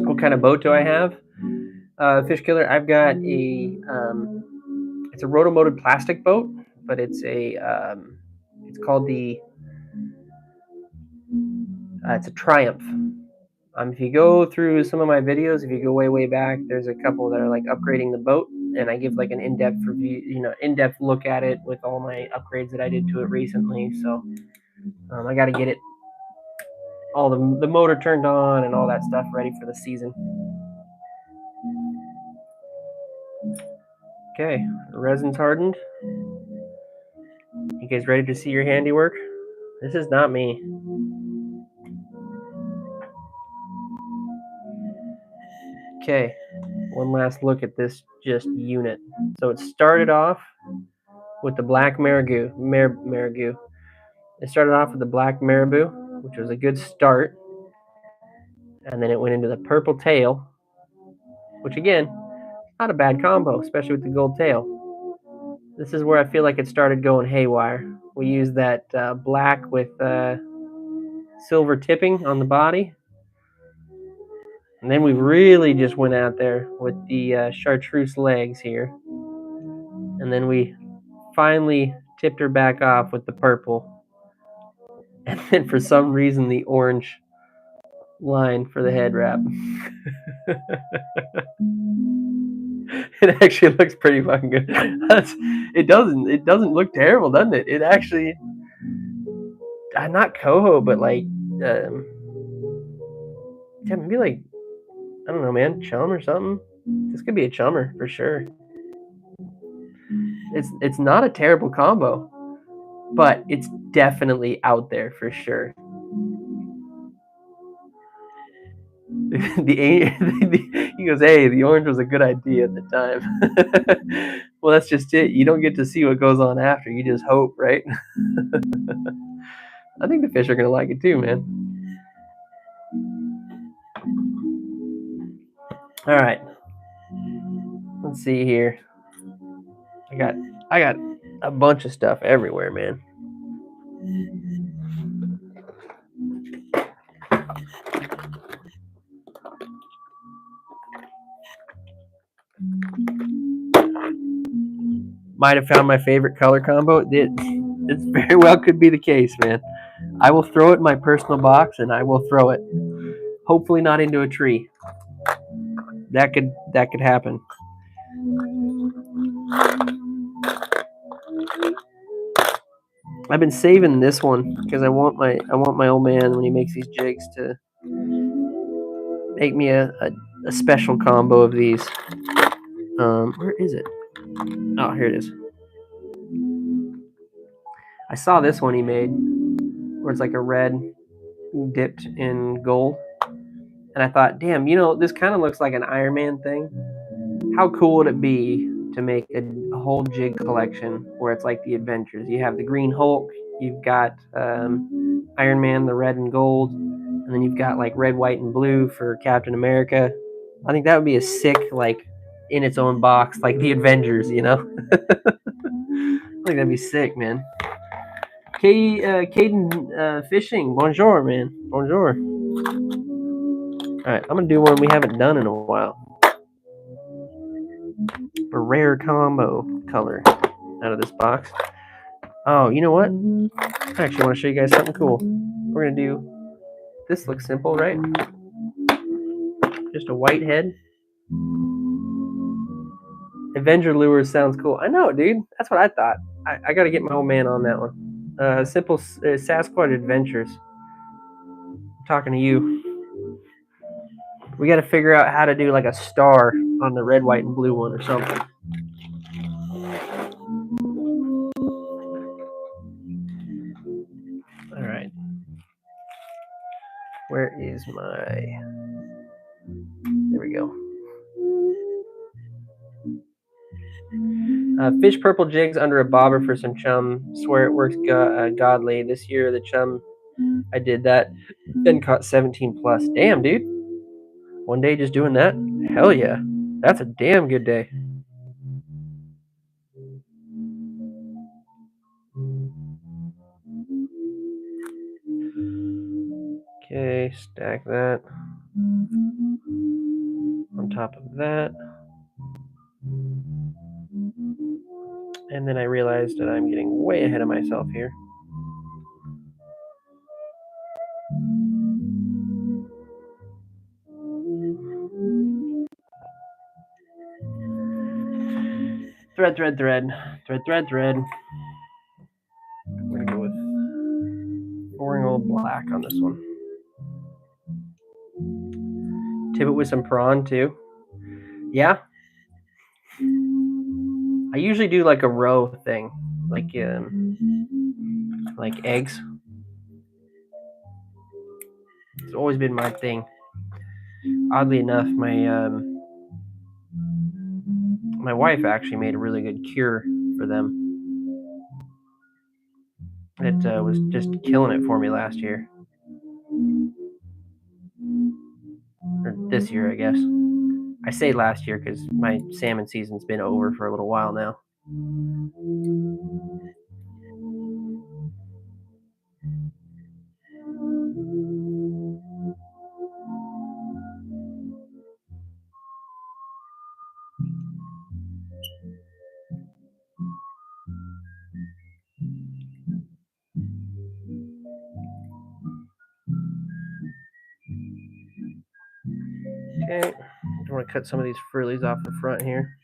What kind of boat do I have? Fish Killer, I've got it's a rotomotive plastic boat, but it's it's called it's a Triumph. If you go through some of my videos, if you go way back, there's a couple that are like upgrading the boat, and I give like an in-depth review, in-depth look at it with all my upgrades that I did to it recently. So I got to get it all the motor turned on and all that stuff ready for the season. Okay, resin's hardened. You guys ready to see your handiwork? This is not me. Okay, one last look at this just unit. So it started off with the black marabou. It started off with the black marabou, which was a good start. And then it went into the purple tail, which again, not a bad combo, especially with the gold tail. This is where I feel like it started going haywire. We used that black with silver tipping on the body. And then we really just went out there with the chartreuse legs here. And then we finally tipped her back off with the purple. And then for some reason the orange line for the head wrap. It actually looks pretty fucking good. It doesn't look terrible, doesn't it? It actually, not coho, but like maybe like, I don't know, man, chum or something. This could be a chummer for sure. It's not a terrible combo, but it's definitely out there for sure. He goes, hey, the orange was a good idea at the time. Well, that's just it. You don't get to see what goes on after. You just hope, right? I think the fish are gonna like it too, man. All right, let's see here. I got a bunch of stuff everywhere, man. Might have found my favorite color combo. It very well could be the case, man. I will throw it in my personal box, and I will throw it. Hopefully not into a tree. That could happen. I've been saving this one because I want my old man when he makes these jigs to make me a special combo of these. Where is it? Oh, here it is. I saw this one he made where it's like a red dipped in gold. And I thought, damn, this kind of looks like an Iron Man thing. How cool would it be to make a whole jig collection where it's like the Adventures? You have the Green Hulk, you've got Iron Man, the red and gold, and then you've got like red, white, and blue for Captain America. I think that would be a sick, like, in its own box, like the Avengers, I think that'd be sick, man. Caden Fishing, bonjour, man. Bonjour. All right, I'm going to do one we haven't done in a while. A rare combo color out of this box. Oh, you know what? I actually want to show you guys something cool. We're going to do, this looks simple, right? Just a white head. Avenger Lures sounds cool. I know, dude. That's what I thought. I got to get my old man on that one. Simple Sasquatch Adventures. I'm talking to you. We got to figure out how to do like a star on the red, white, and blue one or something. All right. Where is my... There we go. Fish purple jigs under a bobber for some chum. Swear it works godly. This year the chum, I did that and caught 17 plus. Damn, dude. One day just doing that? Hell yeah. That's a damn good day. Okay, stack that on top of that. And then I realized that I'm getting way ahead of myself here. Thread. We're gonna go with boring old black on this one. Tip it with some prawn too. Yeah. I usually do like a row thing, like eggs. It's always been my thing. Oddly enough, my wife actually made a really good cure for them. It was just killing it for me last year. Or this year, I guess. I say last year because my salmon season's been over for a little while now. Okay, I want to cut some of these frillies off the front here.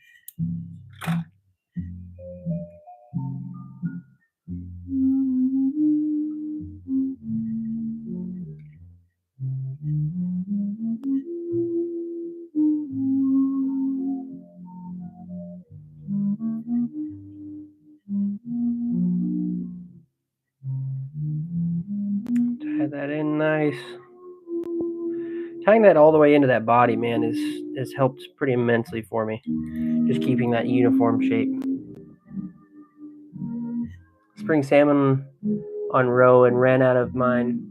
Tie that in nice. Tying that all the way into that body, man, has helped pretty immensely for me. Just keeping that uniform shape. Spring salmon on roe and ran out of mine.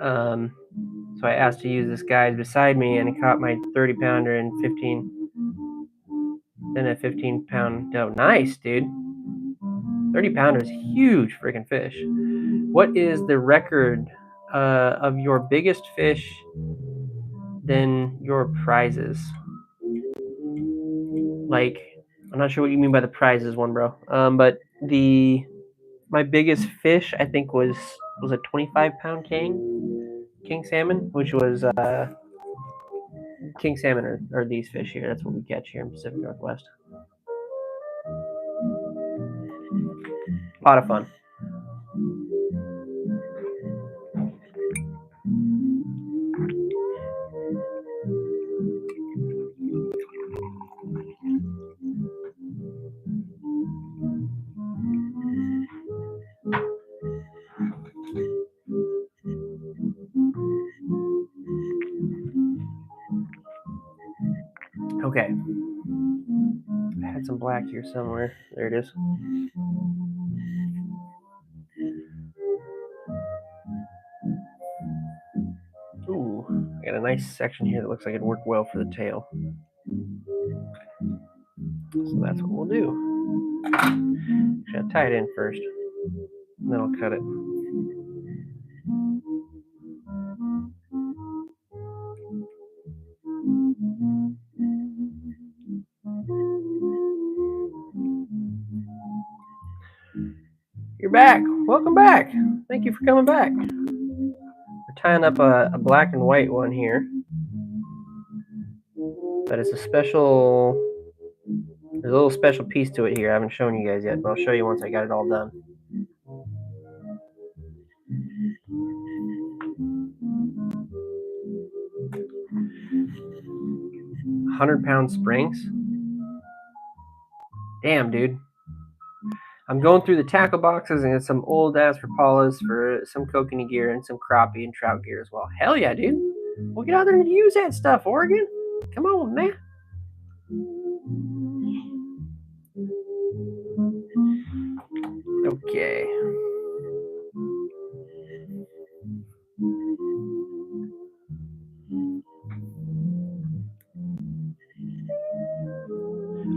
So I asked to use this guide beside me, and he caught my 30-pounder and 15-pound. Oh, nice, dude. 30-pounder is huge freaking fish. What is the record of your biggest fish than your prizes? Like, I'm not sure what you mean by the prizes one, bro. But my biggest fish I think was a 25-pound king salmon, which was king salmon or these fish here. That's what we catch here in Pacific Northwest. A lot of fun. Okay. I had some black here somewhere. There it is. Ooh, I got a nice section here that looks like it'd work well for the tail. So that's what we'll do. Actually, I'll tie it in first, and then I'll cut it. You're back. Welcome back. Thank you for coming back. We're tying up a black and white one here. But it's a special, there's a little special piece to it here. I haven't shown you guys yet, but I'll show you once I got it all done. £100 springs. Damn, dude. I'm going through the tackle boxes and some old ass Rapalas for some kokanee gear and some crappie and trout gear as well. Hell yeah, dude. Well, get out there and use that stuff, Oregon. Come on, man. Okay.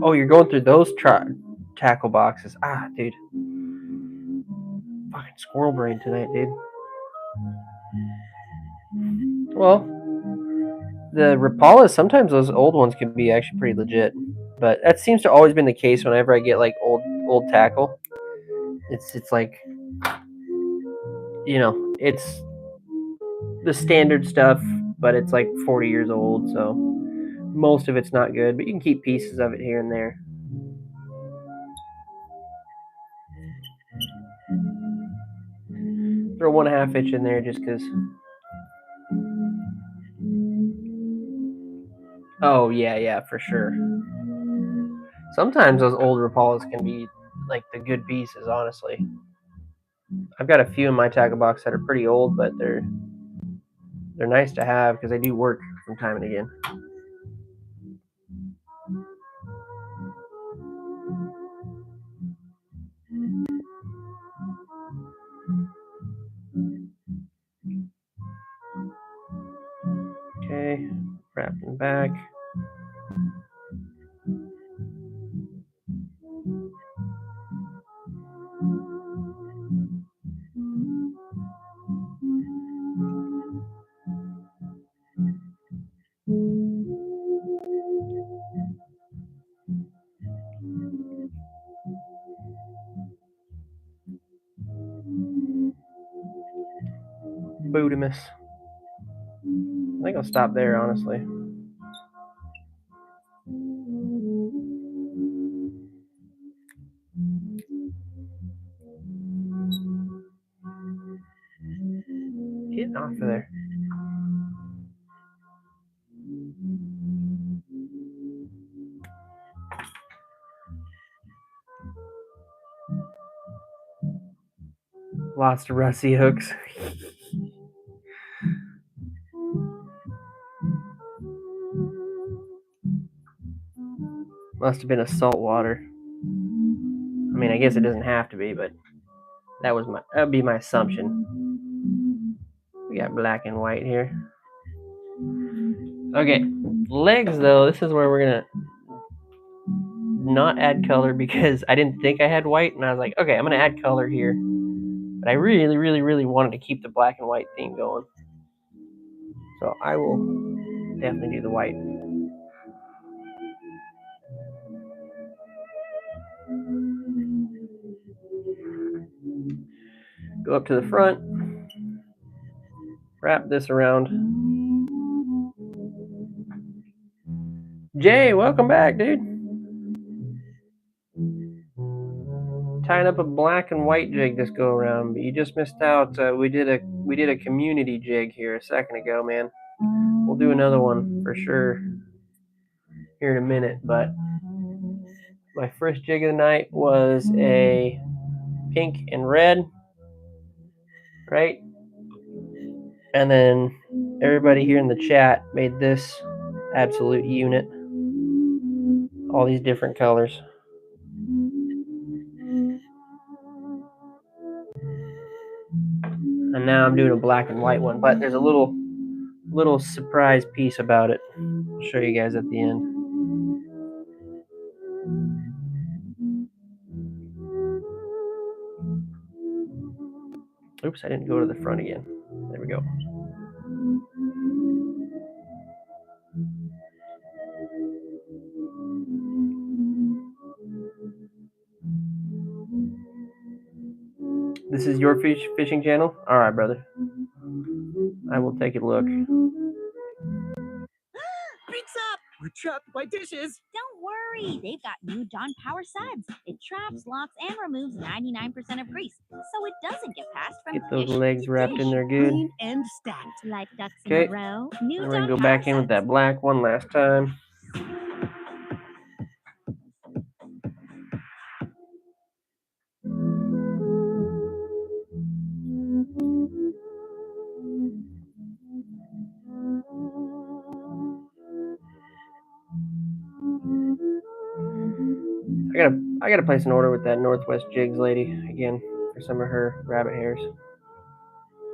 Oh, you're going through those tackle boxes. Ah, dude. Fucking squirrel brain tonight, dude. Well, the Rapalas, sometimes those old ones can be actually pretty legit. But that seems to always been the case whenever I get like old tackle. It's like, you know, it's the standard stuff, but it's like 40 years old, so most of it's not good, but you can keep pieces of it here and there. Throw 1/2 inch in there just because. Oh, yeah, for sure. Sometimes those old Rapalas can be like the good pieces, honestly. I've got a few in my tackle box that are pretty old, but they're nice to have because they do work from time and again. Okay, wrapping back. Bootimus. I think I'll stop there, honestly. Get off of there. Lots of rusty hooks. Must have been a saltwater. I mean, I guess it doesn't have to be, but that would be my assumption. We got black and white here. Okay, legs though, this is where we're gonna not add color because I didn't think I had white, and I was like, okay, I'm gonna add color here. But I really, really, really wanted to keep the black and white theme going. So I will definitely do the white. Go up to the front, wrap this around. Jay, welcome back, dude. Tying up a black and white jig this go around, but you just missed out. We did a community jig here a second ago, man. We'll do another one for sure here in a minute, but my first jig of the night was a pink and red, right? And then everybody here in the chat made this absolute unit. All these different colors. And now I'm doing a black and white one, but there's a little surprise piece about it. I'll show you guys at the end. Oops, I didn't go to the front again. There we go. This is your fishing channel? All right, brother. I will take a look. Beats up! We're trapped by dishes. Don't worry, they've got new John Power suds. It traps, locks, and removes 99% of grease, so it doesn't get passed from Get those dish legs to wrapped dish. in there good. Clean and stacked. Like ducks Okay. in a row. New We're gonna John go back Power in with suds. that black one last time. I gotta place an order with that Northwest Jigs lady again for some of her rabbit hairs.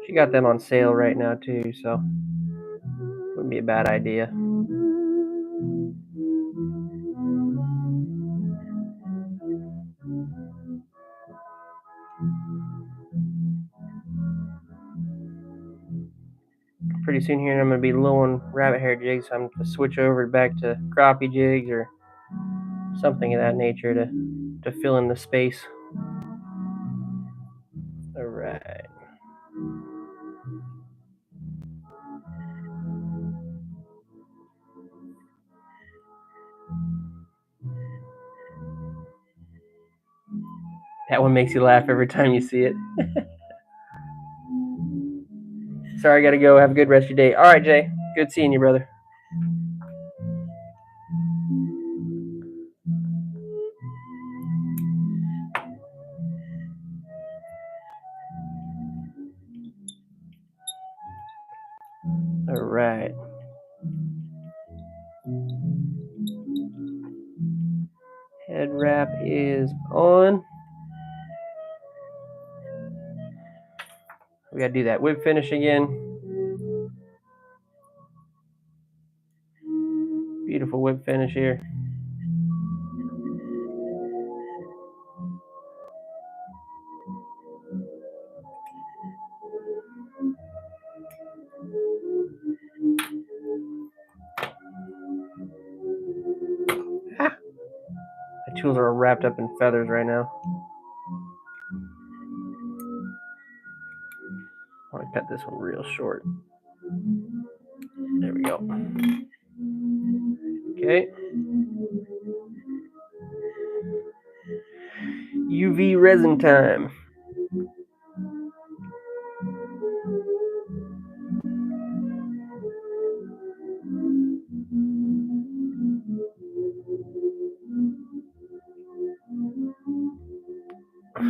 She got them on sale right now too, so wouldn't be a bad idea. Pretty soon here I'm gonna be low on rabbit hair jigs, so I'm gonna switch over back to crappie jigs or something of that nature to fill in the space. All right. That one makes you laugh every time you see it. Sorry, I gotta go. Have a good rest of your day. All right, Jay. Good seeing you, brother. All right. Head wrap is on. We gotta do that whip finish again. Beautiful whip finish here. Ah. My tools are wrapped up in feathers right now. I want I'll cut this one real short. There we go. Okay. UV resin time. I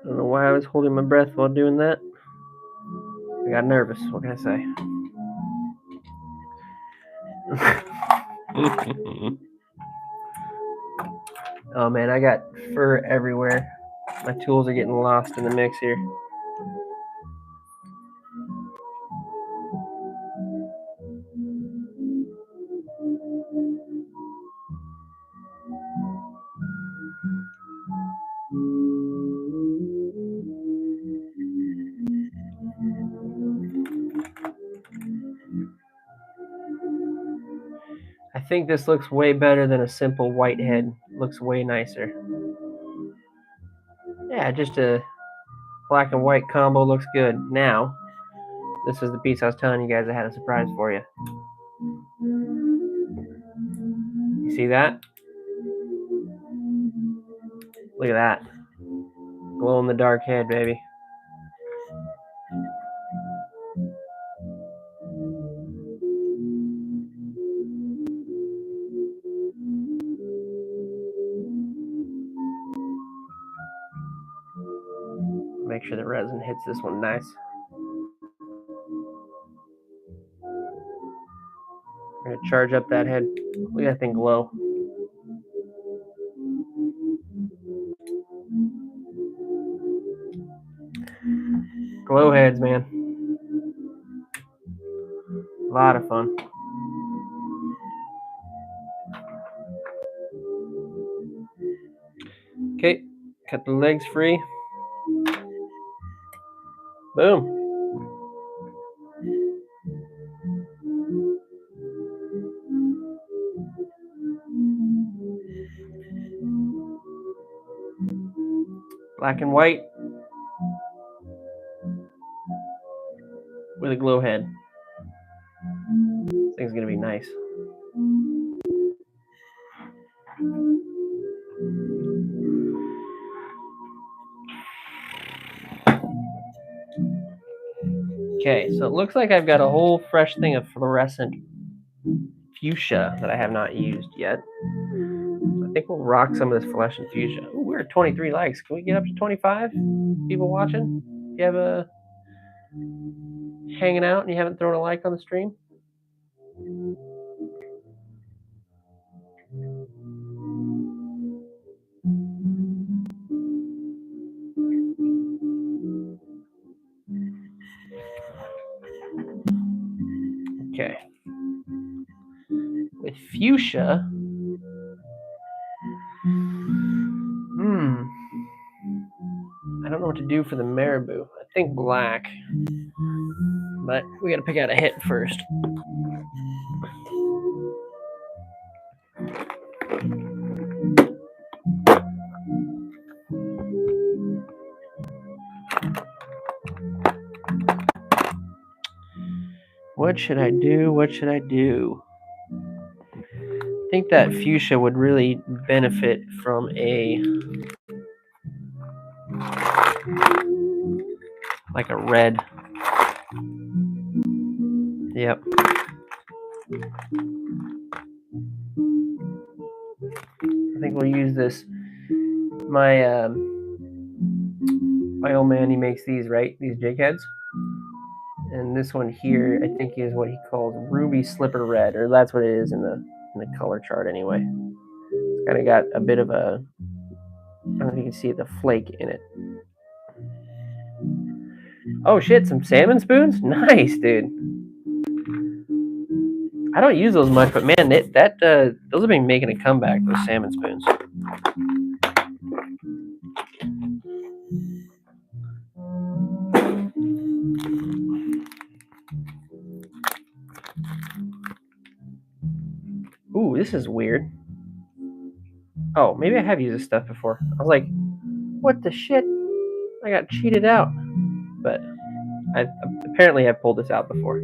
don't know why I was holding my breath while doing that. I got nervous. What can I say? Oh man, I got fur everywhere. My tools are getting lost in the mix here. I think this looks way better than a simple white head. Looks way nicer. Yeah, just a black and white combo looks good. Now, this is the piece I was telling you guys I had a surprise for you. You see that? Look at that. Glow in the dark head, baby. Make sure the resin hits this one nice. I'm gonna charge up that head. Look at that thing glow. Glow heads, man. A lot of fun. Okay, cut the legs free. Boom. Black and white with a glow head. This thing's gonna be nice. Okay, so it looks like I've got a whole fresh thing of fluorescent fuchsia that I have not used yet. So I think we'll rock some of this fluorescent fuchsia. Ooh, we're at 23 likes. Can we get up to 25 people watching? If you have a hanging out and you haven't thrown a like on the stream? Okay. With fuchsia, I don't know what to do for the marabou. I think black, but we gotta pick out a hit first. What should I do? What should I do? I think that fuchsia would really benefit from like a red. Yep. I think we'll use this. My old man, he makes these, right? These jig heads. And this one here, I think, is what he calls ruby slipper red, or that's what it is in the color chart anyway. It's kind of got a bit of a, I don't know if you can see the flake in it. Oh shit, some salmon spoons? Nice, dude. I don't use those much, but man, those have been making a comeback, those salmon spoons. Ooh, this is weird. Oh, maybe I have used this stuff before. I was like, what the shit? I got cheated out. but I apparently have pulled this out before.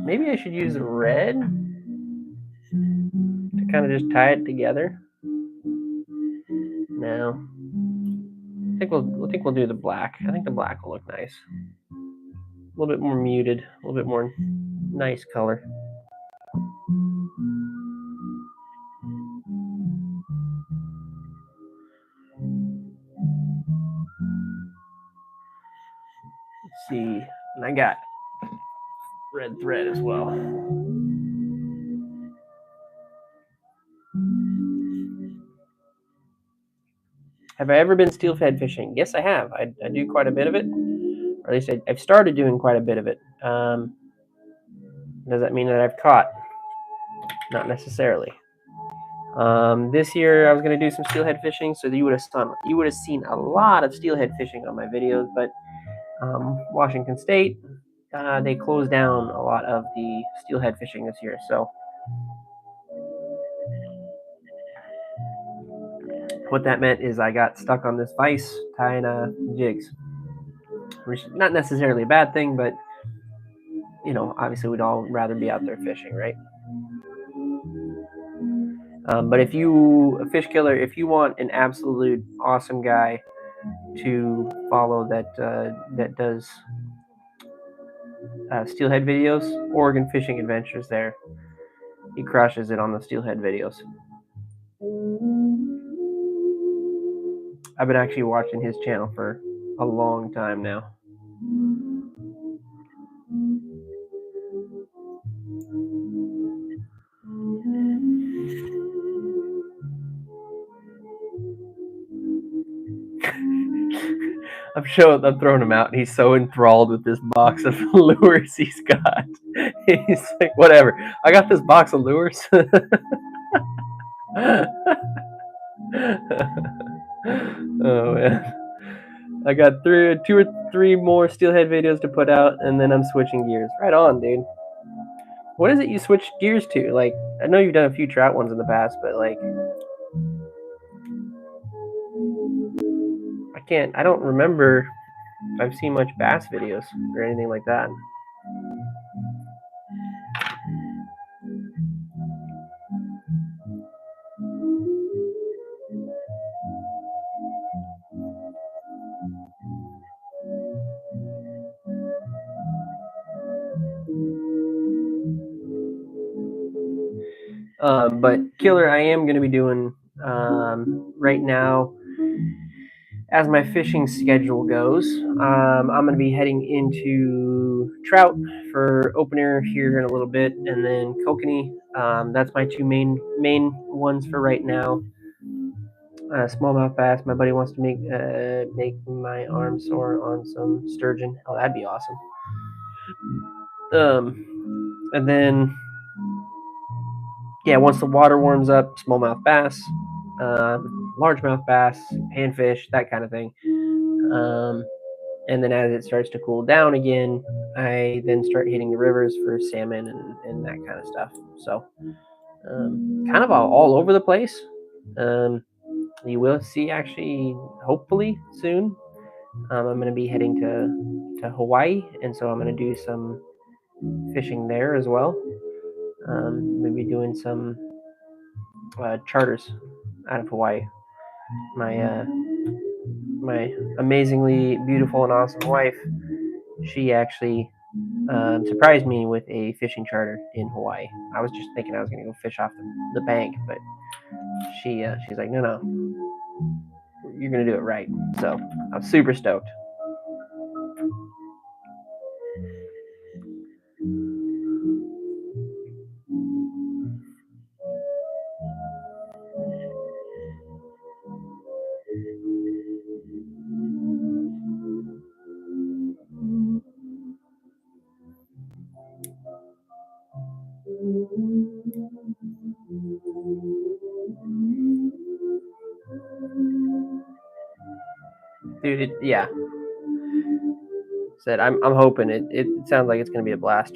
Maybe I should use red to kind of just tie it together. No, I think we'll do the black. I think the black will look nice. A little bit more muted, a little bit more nice color. Let's see, and I got red thread as well. Have I ever been steelhead fishing? Yes, I have. I do quite a bit of it, or at least I've started doing quite a bit of it. Does that mean that I've caught? Not necessarily. This year I was going to do some steelhead fishing, so you would have seen a lot of steelhead fishing on my videos. But Washington State, they closed down a lot of the steelhead fishing this year. So what that meant is I got stuck on this vise tying jigs, which is not necessarily a bad thing, but you know, obviously we'd all rather be out there fishing, right? But if you, a fish killer, if you want an absolute awesome guy to follow that does steelhead videos, Oregon Fishing Adventures, there, he crushes it on the steelhead videos. I've been actually watching his channel for a long time now. I'm throwing him out, and he's so enthralled with this box of lures he's got. He's like, whatever, I got this box of lures. Oh man, I got two or three more steelhead videos to put out, and then I'm switching gears. Right on, dude. What is it you switch gears to? Like, I know you've done a few trout ones in the past, but like, I don't remember if I've seen much bass videos or anything like that. But killer, I am going to be doing right now, as my fishing schedule goes, I'm going to be heading into trout for opener here in a little bit, and then kokanee. That's my two main ones for right now. Smallmouth bass. My buddy wants to make my arm sore on some sturgeon. Oh, that'd be awesome. And then, yeah, once the water warms up, smallmouth bass, largemouth bass, panfish, that kind of thing. And then as it starts to cool down again, I then start hitting the rivers for salmon and that kind of stuff. So kind of all over the place. You will see, actually, hopefully soon, I'm going to be heading to Hawaii, and so I'm going to do some fishing there as well. Maybe doing some charters out of Hawaii. My amazingly beautiful and awesome wife, she actually surprised me with a fishing charter in Hawaii. I was just thinking I was going to go fish off the bank, but she's like, no, you're going to do it right. So I'm super stoked. Dude, yeah. Said I'm hoping it sounds like it's going to be a blast.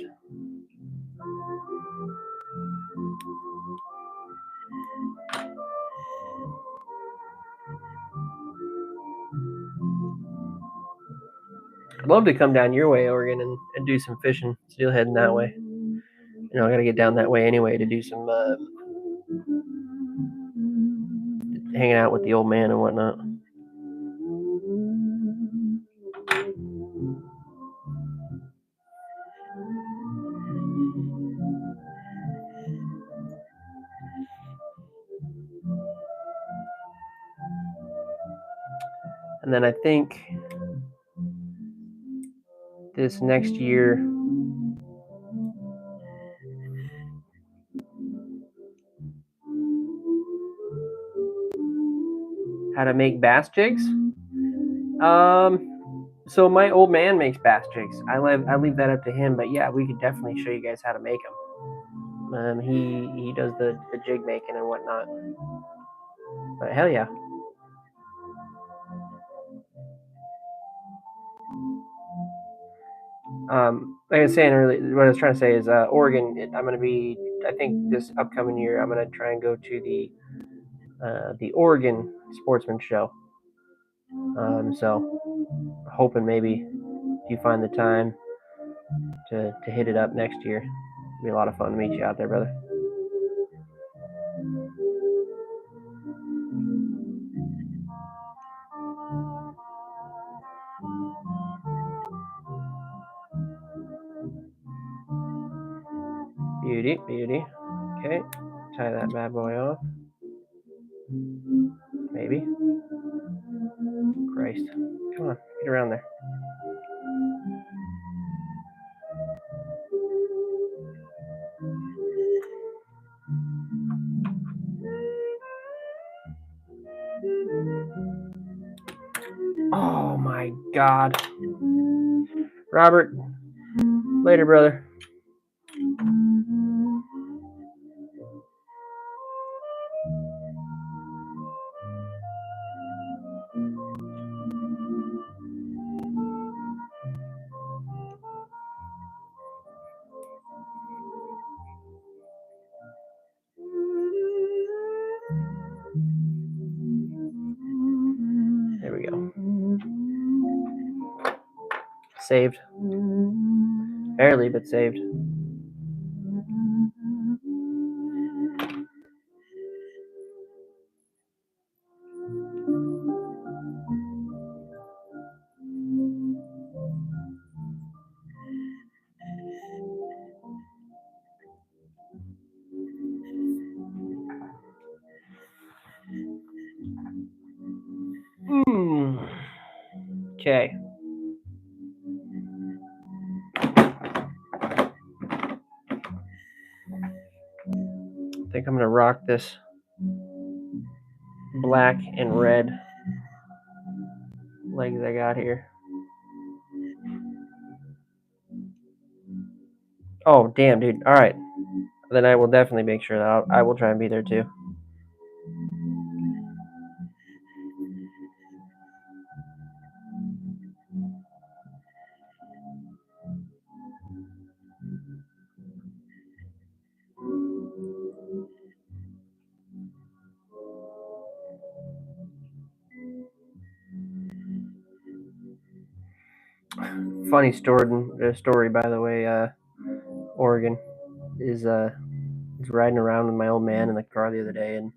I'd love to come down your way, Oregon, and do some fishing, steelhead in that way. You know, I got to get down that way anyway to do some hanging out with the old man and whatnot. And then I think this next year, how to make bass jigs. So my old man makes bass jigs. I leave that up to him, but yeah, we could definitely show you guys how to make them. He does the jig making and whatnot. But hell yeah. Like I was saying earlier, what I was trying to say is Oregon. I'm going to be, I think this upcoming year, I'm going to try and go to the Oregon Sportsman Show. So hoping maybe if you find the time to hit it up next year, it'll be a lot of fun to meet you out there, brother. Beauty, beauty. Okay, tie that bad boy off. Maybe. Christ. Come on, get around there. Oh my God. Robert, later, brother. There we go. Saved. Barely, but saved. Okay. I think I'm going to rock this black and red legs I got here. Oh, damn, dude. All right. Then I will definitely make sure that I will try and be there too. Funny story, by the way. Oregon is riding around with my old man in the car the other day, and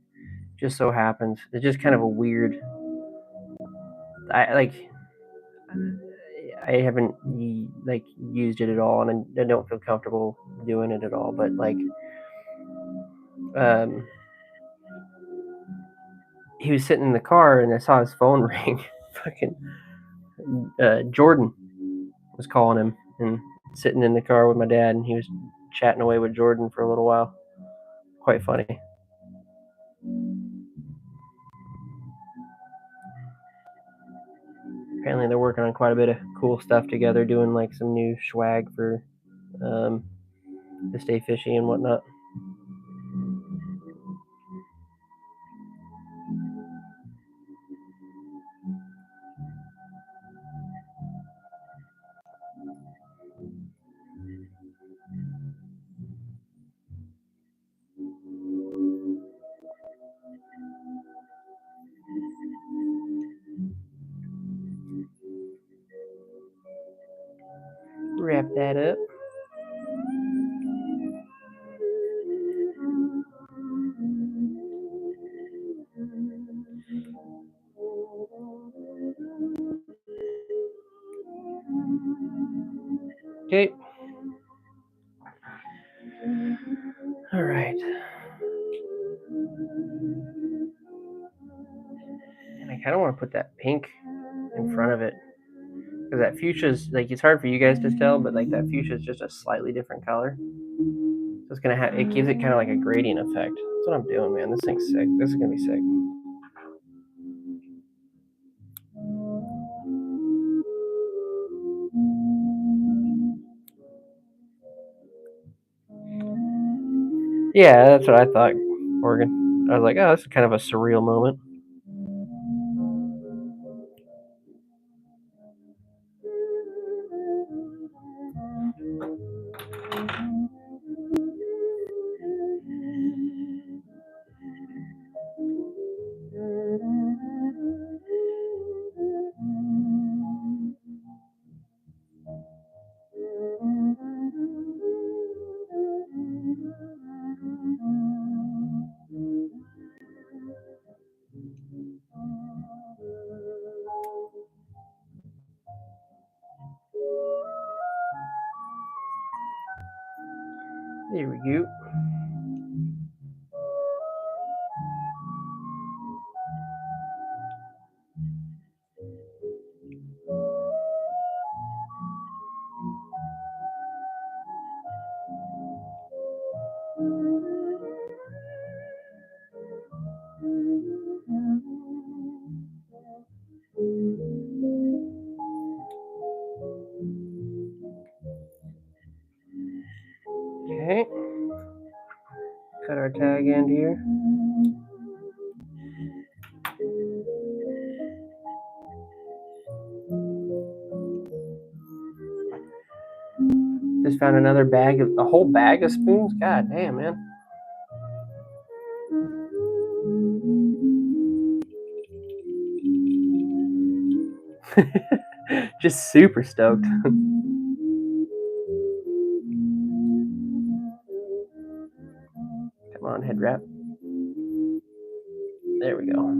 just so happens it's just kind of a weird. I haven't used it at all, and I don't feel comfortable doing it at all. But he was sitting in the car, and I saw his phone ring. Fucking Jordan was calling him, and sitting in the car with my dad, and he was chatting away with Jordan for a little while. Quite funny. Apparently they're working on quite a bit of cool stuff together, doing like some new swag for to stay fishy and whatnot. Okay. All right. And I kind of want to put that pink in front of it because that fuchsia's like, it's hard for you guys to tell, but like that fuchsia is just a slightly different color. So it's gonna have, it gives it kind of like a gradient effect. That's what I'm doing, man. This thing's sick. This is gonna be sick. Yeah, that's what I thought, Morgan. I was like, oh, this is kind of a surreal moment. There we go. Okay. Cut our tag end here. Just found another bag, a whole bag of spoons. God damn, man. Just super stoked. Come on, head wrap. There we go.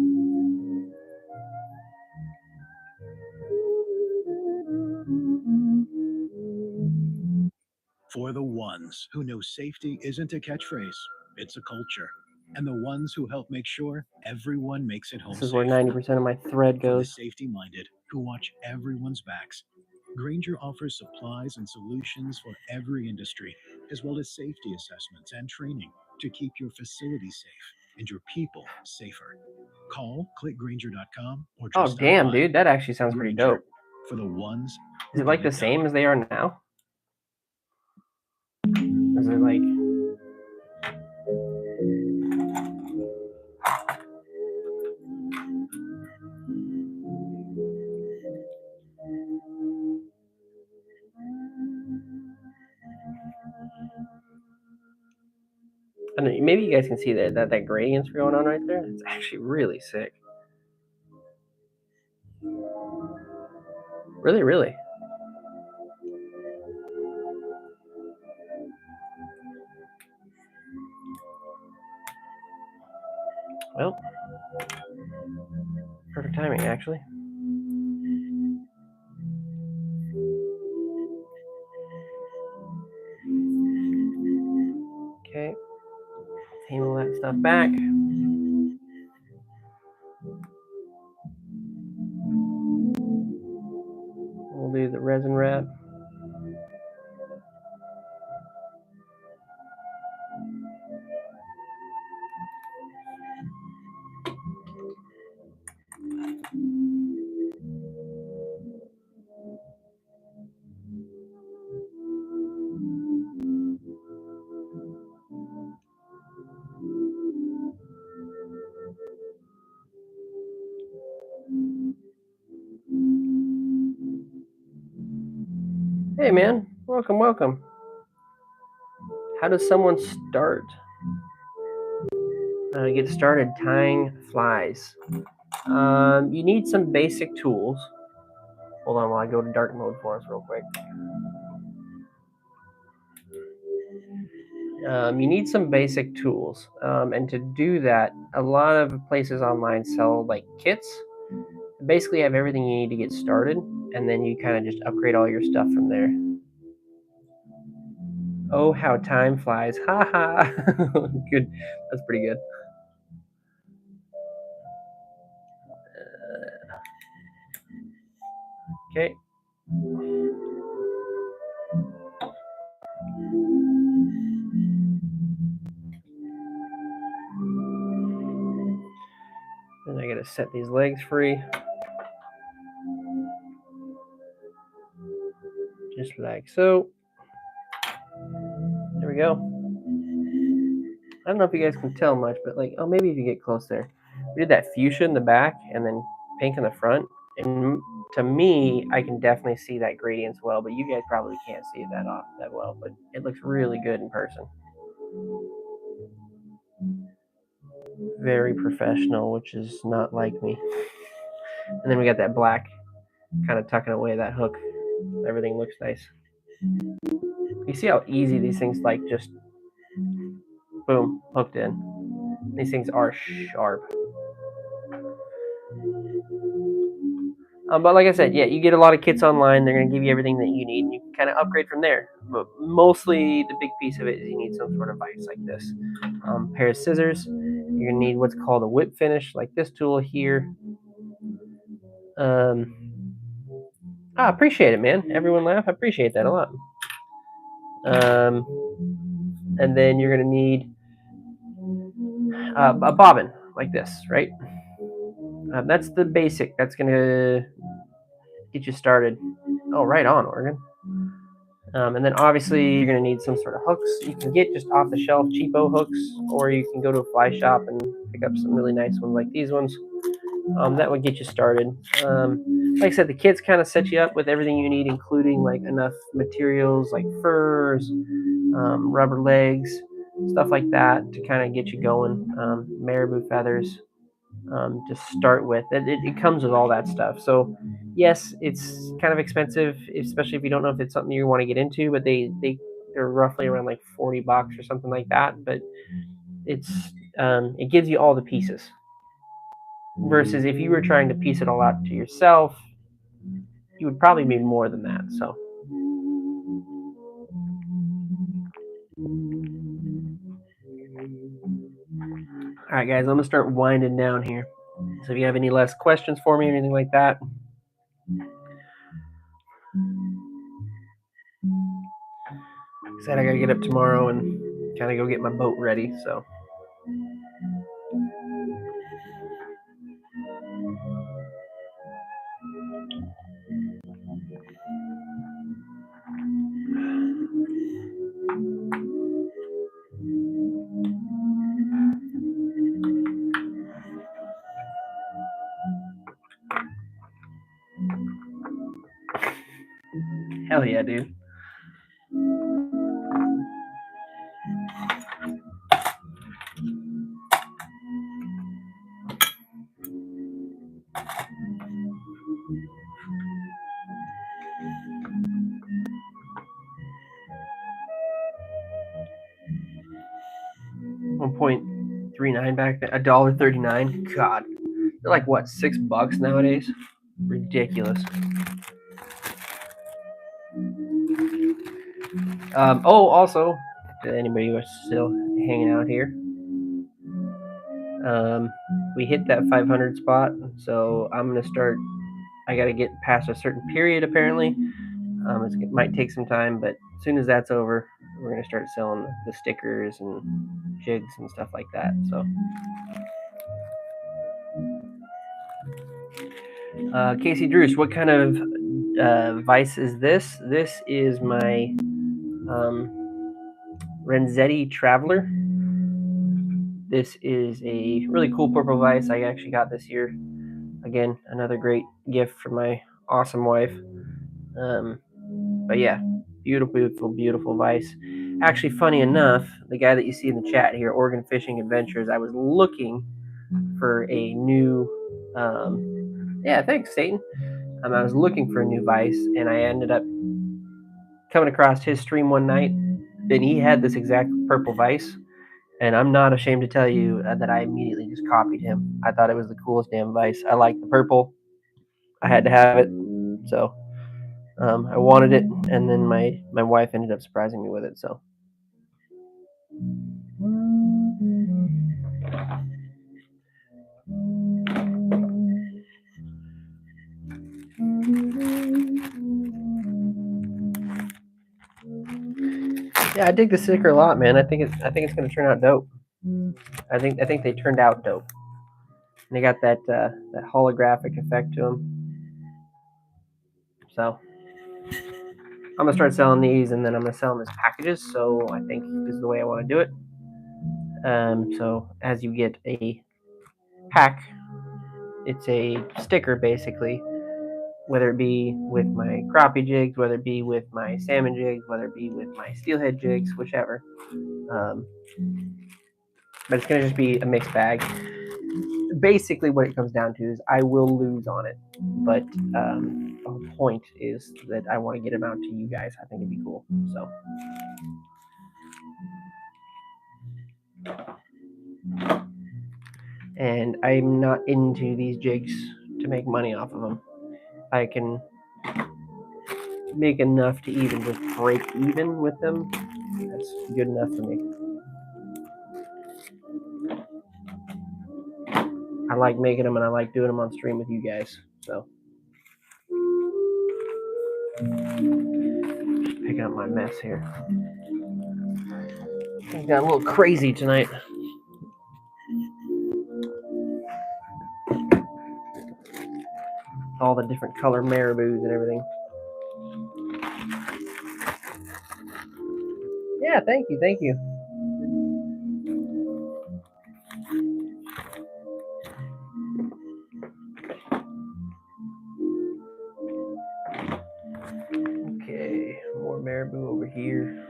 For the ones who know safety isn't a catchphrase, it's a culture. And the ones who help make sure everyone makes it home This is safe. where 90% of my thread For the goes. safety-minded who watch everyone's backs, Grainger offers supplies and solutions for every industry, as well as safety assessments and training to keep your facility safe and your people safer. Call, click Grainger.com, or Oh, just stop damn, by. dude. That actually sounds pretty Grainger, dope. for the ones Is who it like get the it same done. as they are now? Is it like... I don't know, maybe you guys can see that gradient's going on right there. It's actually really sick. Really, really. Well, perfect timing, actually. Okay. Table that stuff back. We'll do the resin wrap. Hey, man. Welcome, welcome. How does someone start? Get started tying flies. You need some basic tools. Hold on while I go to dark mode for us real quick. You need some basic tools. And to do that, a lot of places online sell like kits. Basically have everything you need to get started, and then you kind of just upgrade all your stuff from there. Oh, how time flies. Ha ha. Good. That's pretty good. Okay. Then I gotta set these legs free. Just like so. There we go. I don't know if you guys can tell much, but like, oh, maybe if you get close there. We did that fuchsia in the back and then pink in the front. And to me, I can definitely see that gradient as well, but you guys probably can't see it that well, but it looks really good in person. Very professional, which is not like me. And then we got that black kind of tucking away that hook. Everything looks nice. You see how easy these things like just boom, hooked in. These things are sharp. But like I said, yeah, you get a lot of kits online. They're going to give you everything that you need, and you can kind of upgrade from there. But mostly the big piece of it is you need some sort of vise like this. Pair of scissors. You're going to need what's called a whip finish, like this tool here. I appreciate it, man. Everyone laugh. I appreciate that a lot. And then you're going to need a bobbin like this, right? That's the basic. That's going to get you started. Oh, right on, Oregon. And then obviously you're going to need some sort of hooks. You can get just off the shelf cheapo hooks, or you can go to a fly shop and pick up some really nice ones like these ones. That would get you started. Like I said, the kits kind of set you up with everything you need, including like enough materials like furs, rubber legs, stuff like that to kind of get you going. Marabou feathers to start with. It comes with all that stuff. So yes, it's kind of expensive, especially if you don't know if it's something you want to get into. But they're roughly around like $40 or something like that. But it gives you all the pieces. Versus if you were trying to piece it all out to yourself, you would probably be more than that. So. All right, guys, I'm going to start winding down here. So if you have any less questions for me or anything like that, like I said, I got to get up tomorrow and kind of go get my boat ready. So. Hell yeah, dude. $1.39 back then, $1.39. God, they're like what, $6 nowadays? Ridiculous. Also, to anybody who's still hanging out here, we hit that 500 spot, so I'm gonna start. I gotta get past a certain period apparently. It might take some time, but as soon as that's over, we're gonna start selling the stickers and jigs and stuff like that. So. Casey Drews, what kind of vise is this? This is my Renzetti Traveler. This is a really cool purple vise I actually got this year. Again, another great gift from my awesome wife. But yeah, beautiful, beautiful, beautiful vise. Actually, funny enough, the guy that you see in the chat here, Oregon Fishing Adventures, I was looking for a new. Yeah, thanks, Satan. I was looking for a new vise, and I ended up coming across his stream one night, and he had this exact purple vise. And I'm not ashamed to tell you that I immediately just copied him. I thought it was the coolest damn vise. I liked the purple. I had to have it. So I wanted it, and then my wife ended up surprising me with it. So Yeah, I dig the sticker a lot, man. I think it's gonna turn out dope. I think they turned out dope. And they got that that holographic effect to them. So I'm gonna start selling these, and then I'm gonna sell them as packages. So I think this is the way I want to do it. So as you get a pack, it's a sticker basically, whether it be with my crappie jigs, whether it be with my salmon jigs, whether it be with my steelhead jigs, whichever. But it's gonna just be a mixed bag. Basically, what it comes down to is I will lose on it, but the point is that I want to get them out to you guys. I think it'd be cool. So. And I'm not into these jigs to make money off of them. I can make enough to even just break even with them. That's good enough for me. I like making them, and I like doing them on stream with you guys. So, just picking up my mess here. Things got a little crazy tonight. All the different color marabous and everything. Yeah, thank you. Okay, more marabou over here.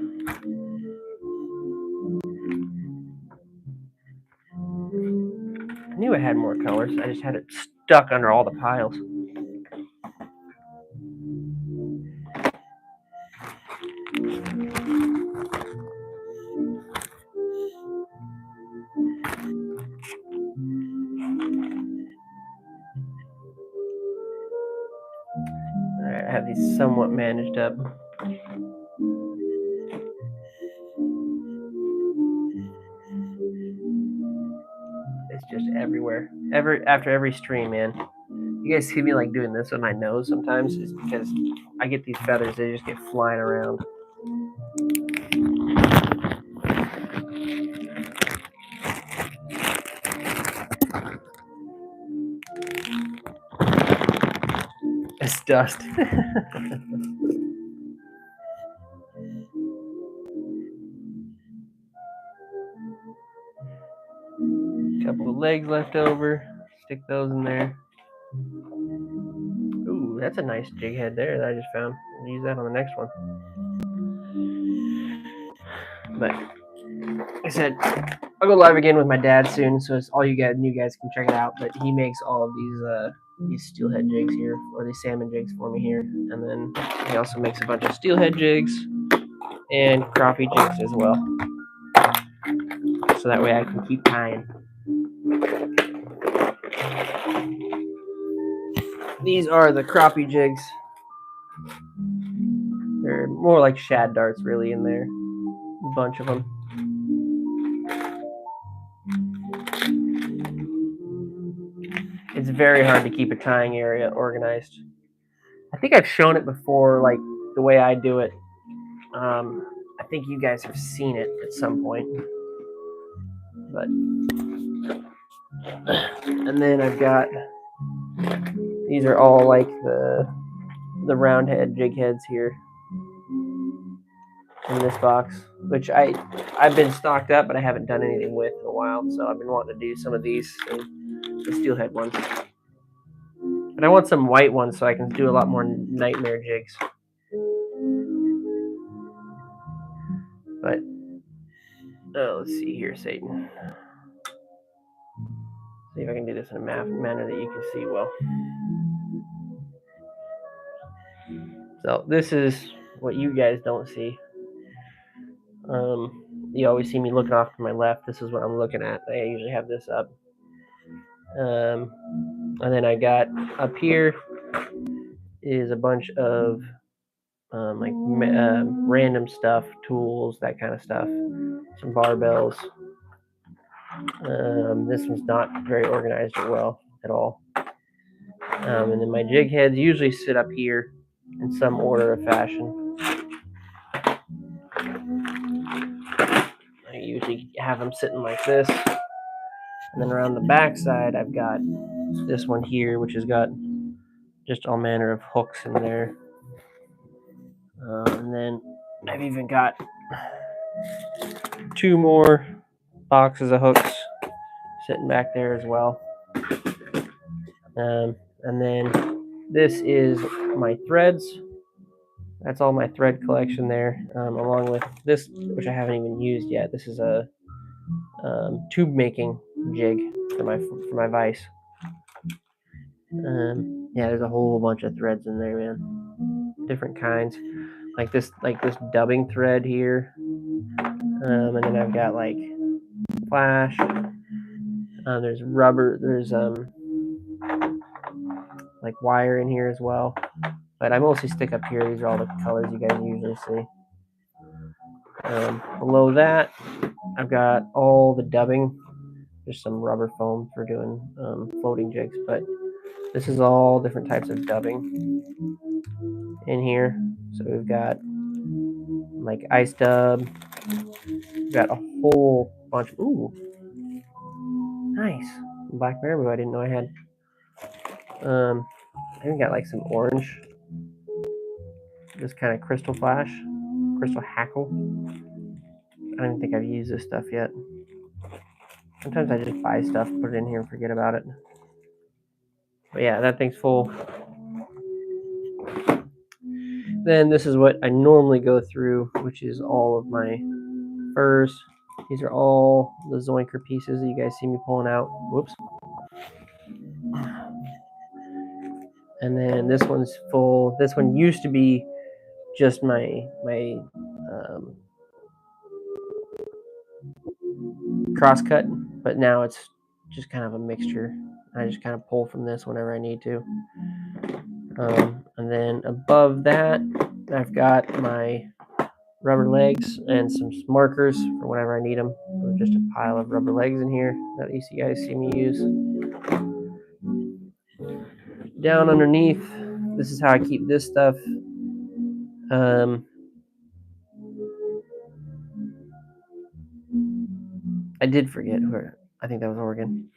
I knew I had more colors. I just had it stuck under all the piles. Alright, I have these somewhat managed up. It's just everywhere. After every stream, man. You guys see me like doing this with my nose sometimes, is because I get these feathers, they just get flying around. It's dust. Couple of legs left over. Stick those in there. Ooh, that's a nice jig head there that I just found. I'll use that on the next one. But like I said, I'll go live again with my dad soon, so it's all you new guys can check it out. But he makes all of these steelhead jigs here, or these salmon jigs for me here, and then he also makes a bunch of steelhead jigs and crappie jigs as well. So that way I can keep tying. These are the crappie jigs. They're more like shad darts, really, in there. A bunch of them. It's very hard to keep a tying area organized. I think I've shown it before, like the way I do it. I think you guys have seen it at some point. But and then I've got these are all like the round head jig heads here in this box, which I've been stocked up, but I haven't done anything with in a while. So I've been wanting to do some of these, the steelhead ones. But I want some white ones so I can do a lot more nightmare jigs. But let's see here, Satan. See if I can do this in a manner that you can see well. So this is what you guys don't see. You always see me looking off to my left. This is what I'm looking at. I usually have this up. And then I got up here is a bunch of random stuff, tools, that kind of stuff. some barbells. This one's not very organized or well at all. And then my jig heads usually sit up here in some order of fashion. I usually have them sitting like this. And then around the back side, I've got this one here, which has got just all manner of hooks in there. And then I've even got 2 more boxes of hooks sitting back there as well. And then this is my threads. That's all my thread collection there, along with this, which I haven't even used yet. This is a tube making jig for my vise. Yeah, there's a whole bunch of threads in there, man. Different kinds, like this dubbing thread here, and then I've got like flash. There's rubber. There's like wire in here as well. But I mostly stick up here. These are all the colors you guys usually see. Below that, I've got all the dubbing. There's some rubber foam for doing floating jigs, but this is all different types of dubbing in here. So we've got like ice dub. We've got a whole bunch. Ooh, nice black marabou. I didn't know I had. I even got like some orange. This kind of crystal flash, crystal hackle. I don't think I've used this stuff yet. Sometimes I just buy stuff, put it in here, and forget about it. But yeah, that thing's full. Then this is what I normally go through, which is all of my furs. These are all the zoinker pieces that you guys see me pulling out. Whoops. And then this one's full. This one used to be just my crosscut, but now it's just kind of a mixture. I just kind of pull from this whenever I need to. And then above that, I've got my rubber legs and some markers for whenever I need them. There's just a pile of rubber legs in here that you guys see me use. Down underneath, this is how I keep this stuff. I did forget where. I think that was Oregon.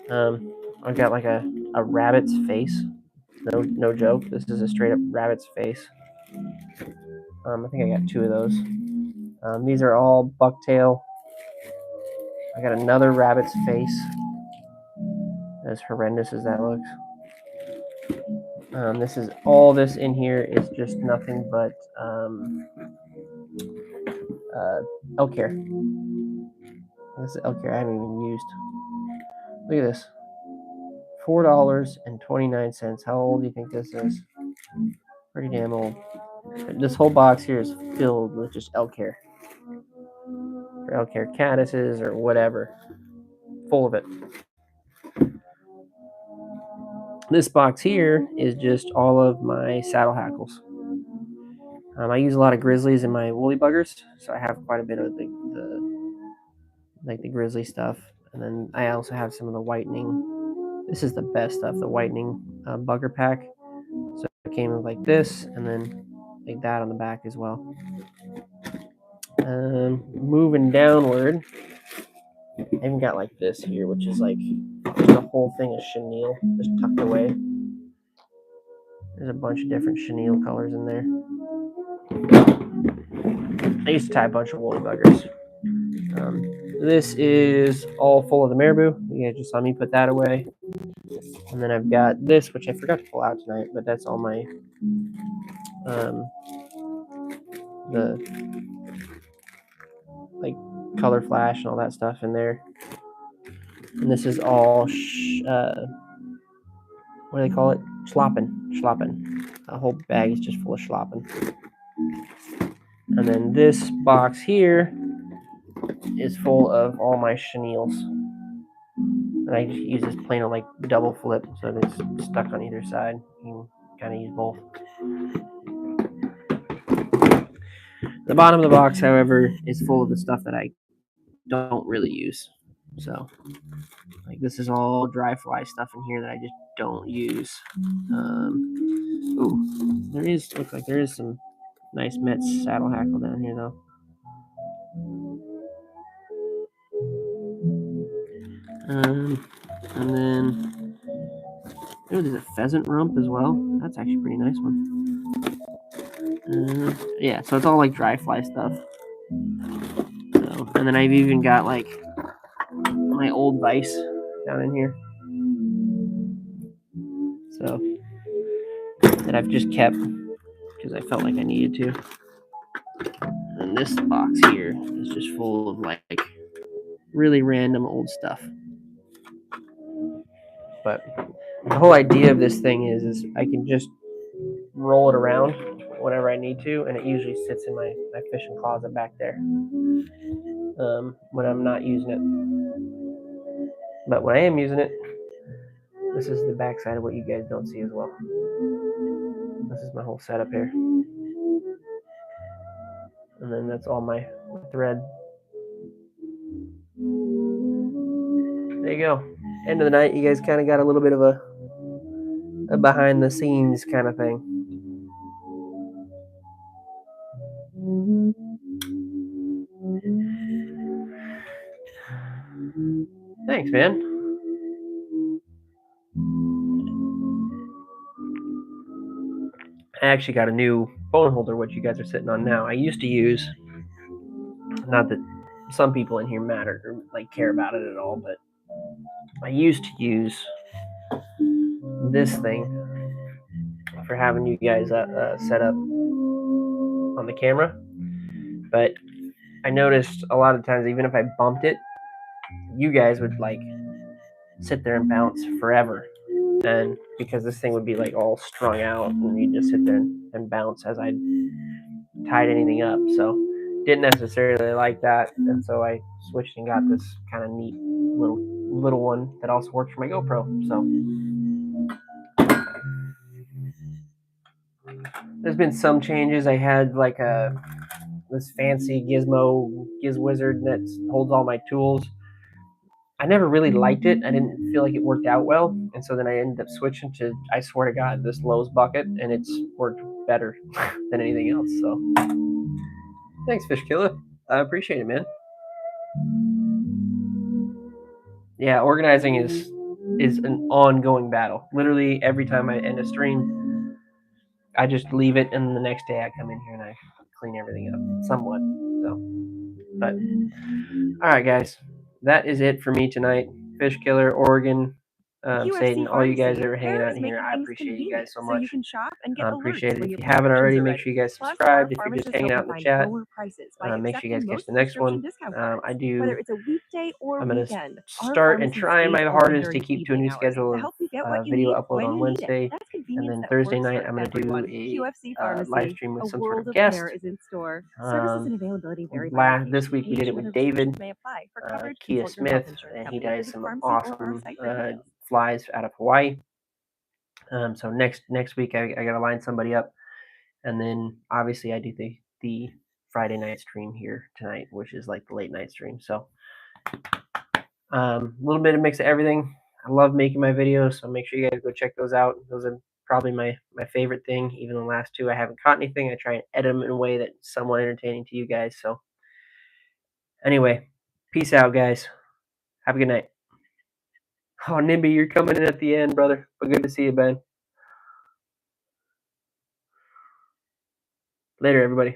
I've got like a rabbit's face. No joke. This is a straight up rabbit's face. I think I got 2 of those. These are all bucktail. I got another rabbit's face. As horrendous as that looks. This is all this in here is just nothing but elk hair. This is elk hair I haven't even used. Look at this. $4.29. How old do you think this is? Pretty damn old. This whole box here is filled with just elk hair. For elk hair caddises or whatever. Full of it. This box here is just all of my saddle hackles. I use a lot of grizzlies in my woolly buggers, so I have quite a bit of the grizzly stuff. And then I also have some of the whitening. This is the best stuff, the whitening bugger pack. So it came with like this, and then like that on the back as well. Moving downward, I even got like this here, which is like just a whole thing of chenille just tucked away. There's a bunch of different chenille colors in there. I used to tie a bunch of woolly buggers. This is all full of the marabou. You guys just saw me put that away. And then I've got this, which I forgot to pull out tonight, but that's all my the like color flash and all that stuff in there. And this is all what do they call it? Schlappen. A whole bag is just full of schlappen. And then this box here is full of all my chenilles. And I just use this plain old like double flip so that it's stuck on either side. You can kind of use both. The bottom of the box, however, is full of the stuff that I don't really use. So, like, this is all dry fly stuff in here that I just don't use. Ooh, looks like there is some nice Mets saddle hackle down here though. And then there's a pheasant rump as well. That's actually a pretty nice one. Yeah, so it's all like dry fly stuff. So, and then I've even got like my old vise down in here. So that I've just kept because I felt like I needed to. And this box here is just full of like really random old stuff. But the whole idea of this thing is I can just roll it around whenever I need to, and it usually sits in my fishing closet back there when I'm not using it. But when I am using it, this is the back side of what you guys don't see as well. This is my whole setup here. And then that's all my thread. There you go. End of the night, you guys kind of got a little bit of a behind the scenes kind of thing. Thanks, man. I actually got a new phone holder, which you guys are sitting on now. I used to use, not that some people in here matter or like care about it at all, but I used to use this thing for having you guys set up on the camera. But I noticed a lot of times, even if I bumped it, you guys would like sit there and bounce forever. And because this thing would be like all strung out and you just sit there and bounce as I tied anything up. So didn't necessarily like that. And so I switched and got this kind of neat little one that also works for my GoPro. So there's been some changes. I had like this fancy gizmo GizWizard that holds all my tools. I never really liked it. I didn't feel like it worked out well. And so then I ended up switching to, I swear to God, this Lowe's bucket, and it's worked better than anything else. So thanks, Fish Killer. I appreciate it, man. Yeah, organizing is an ongoing battle. Literally every time I end a stream, I just leave it, and the next day I come in here and I clean everything up somewhat. So, but all right, guys, that is it for me tonight. Fish Killer, Oregon, Satan, all you guys that are hanging out here, I appreciate you guys so much. You can shop and get Appreciate it. when if you your haven't already, prescriptions are make ready. sure you guys Plus, subscribe. If our you're just pharmacists hanging help out in the you find chat, lower prices by make sure you guys accepting catch the most next one. prescription discount cards. I do. Whether it's a weekday or I'm going to weekend, our start and pharmacy try my stays open hardest to during keep to a evening new hours schedule to of help you get what you video need upload when on you need it. Wednesday. That's And convenience then that Thursday works night, for I'm going to do everyone. a QFC Pharmacy, live stream with a some sort world of of guest. care is in store. Services and availability vary by location. This week we did it with David, may apply. For coverage, Kia consult your health Smith, insurance and he company. does Visit some pharmacy or our awesome site for details. flies out of Hawaii. So next week I got to line somebody up, and then obviously I do the Friday night stream here tonight, which is like the late night stream. So a little bit of mix of everything. I love making my videos, so make sure you guys go check those out. Those are probably my favorite thing. Even the last two, I haven't caught anything. I try and edit them in a way that's somewhat entertaining to you guys. So anyway, peace out, guys. Have a good night. Oh, Nimby, you're coming in at the end, brother. But good to see you, Ben. Later, everybody.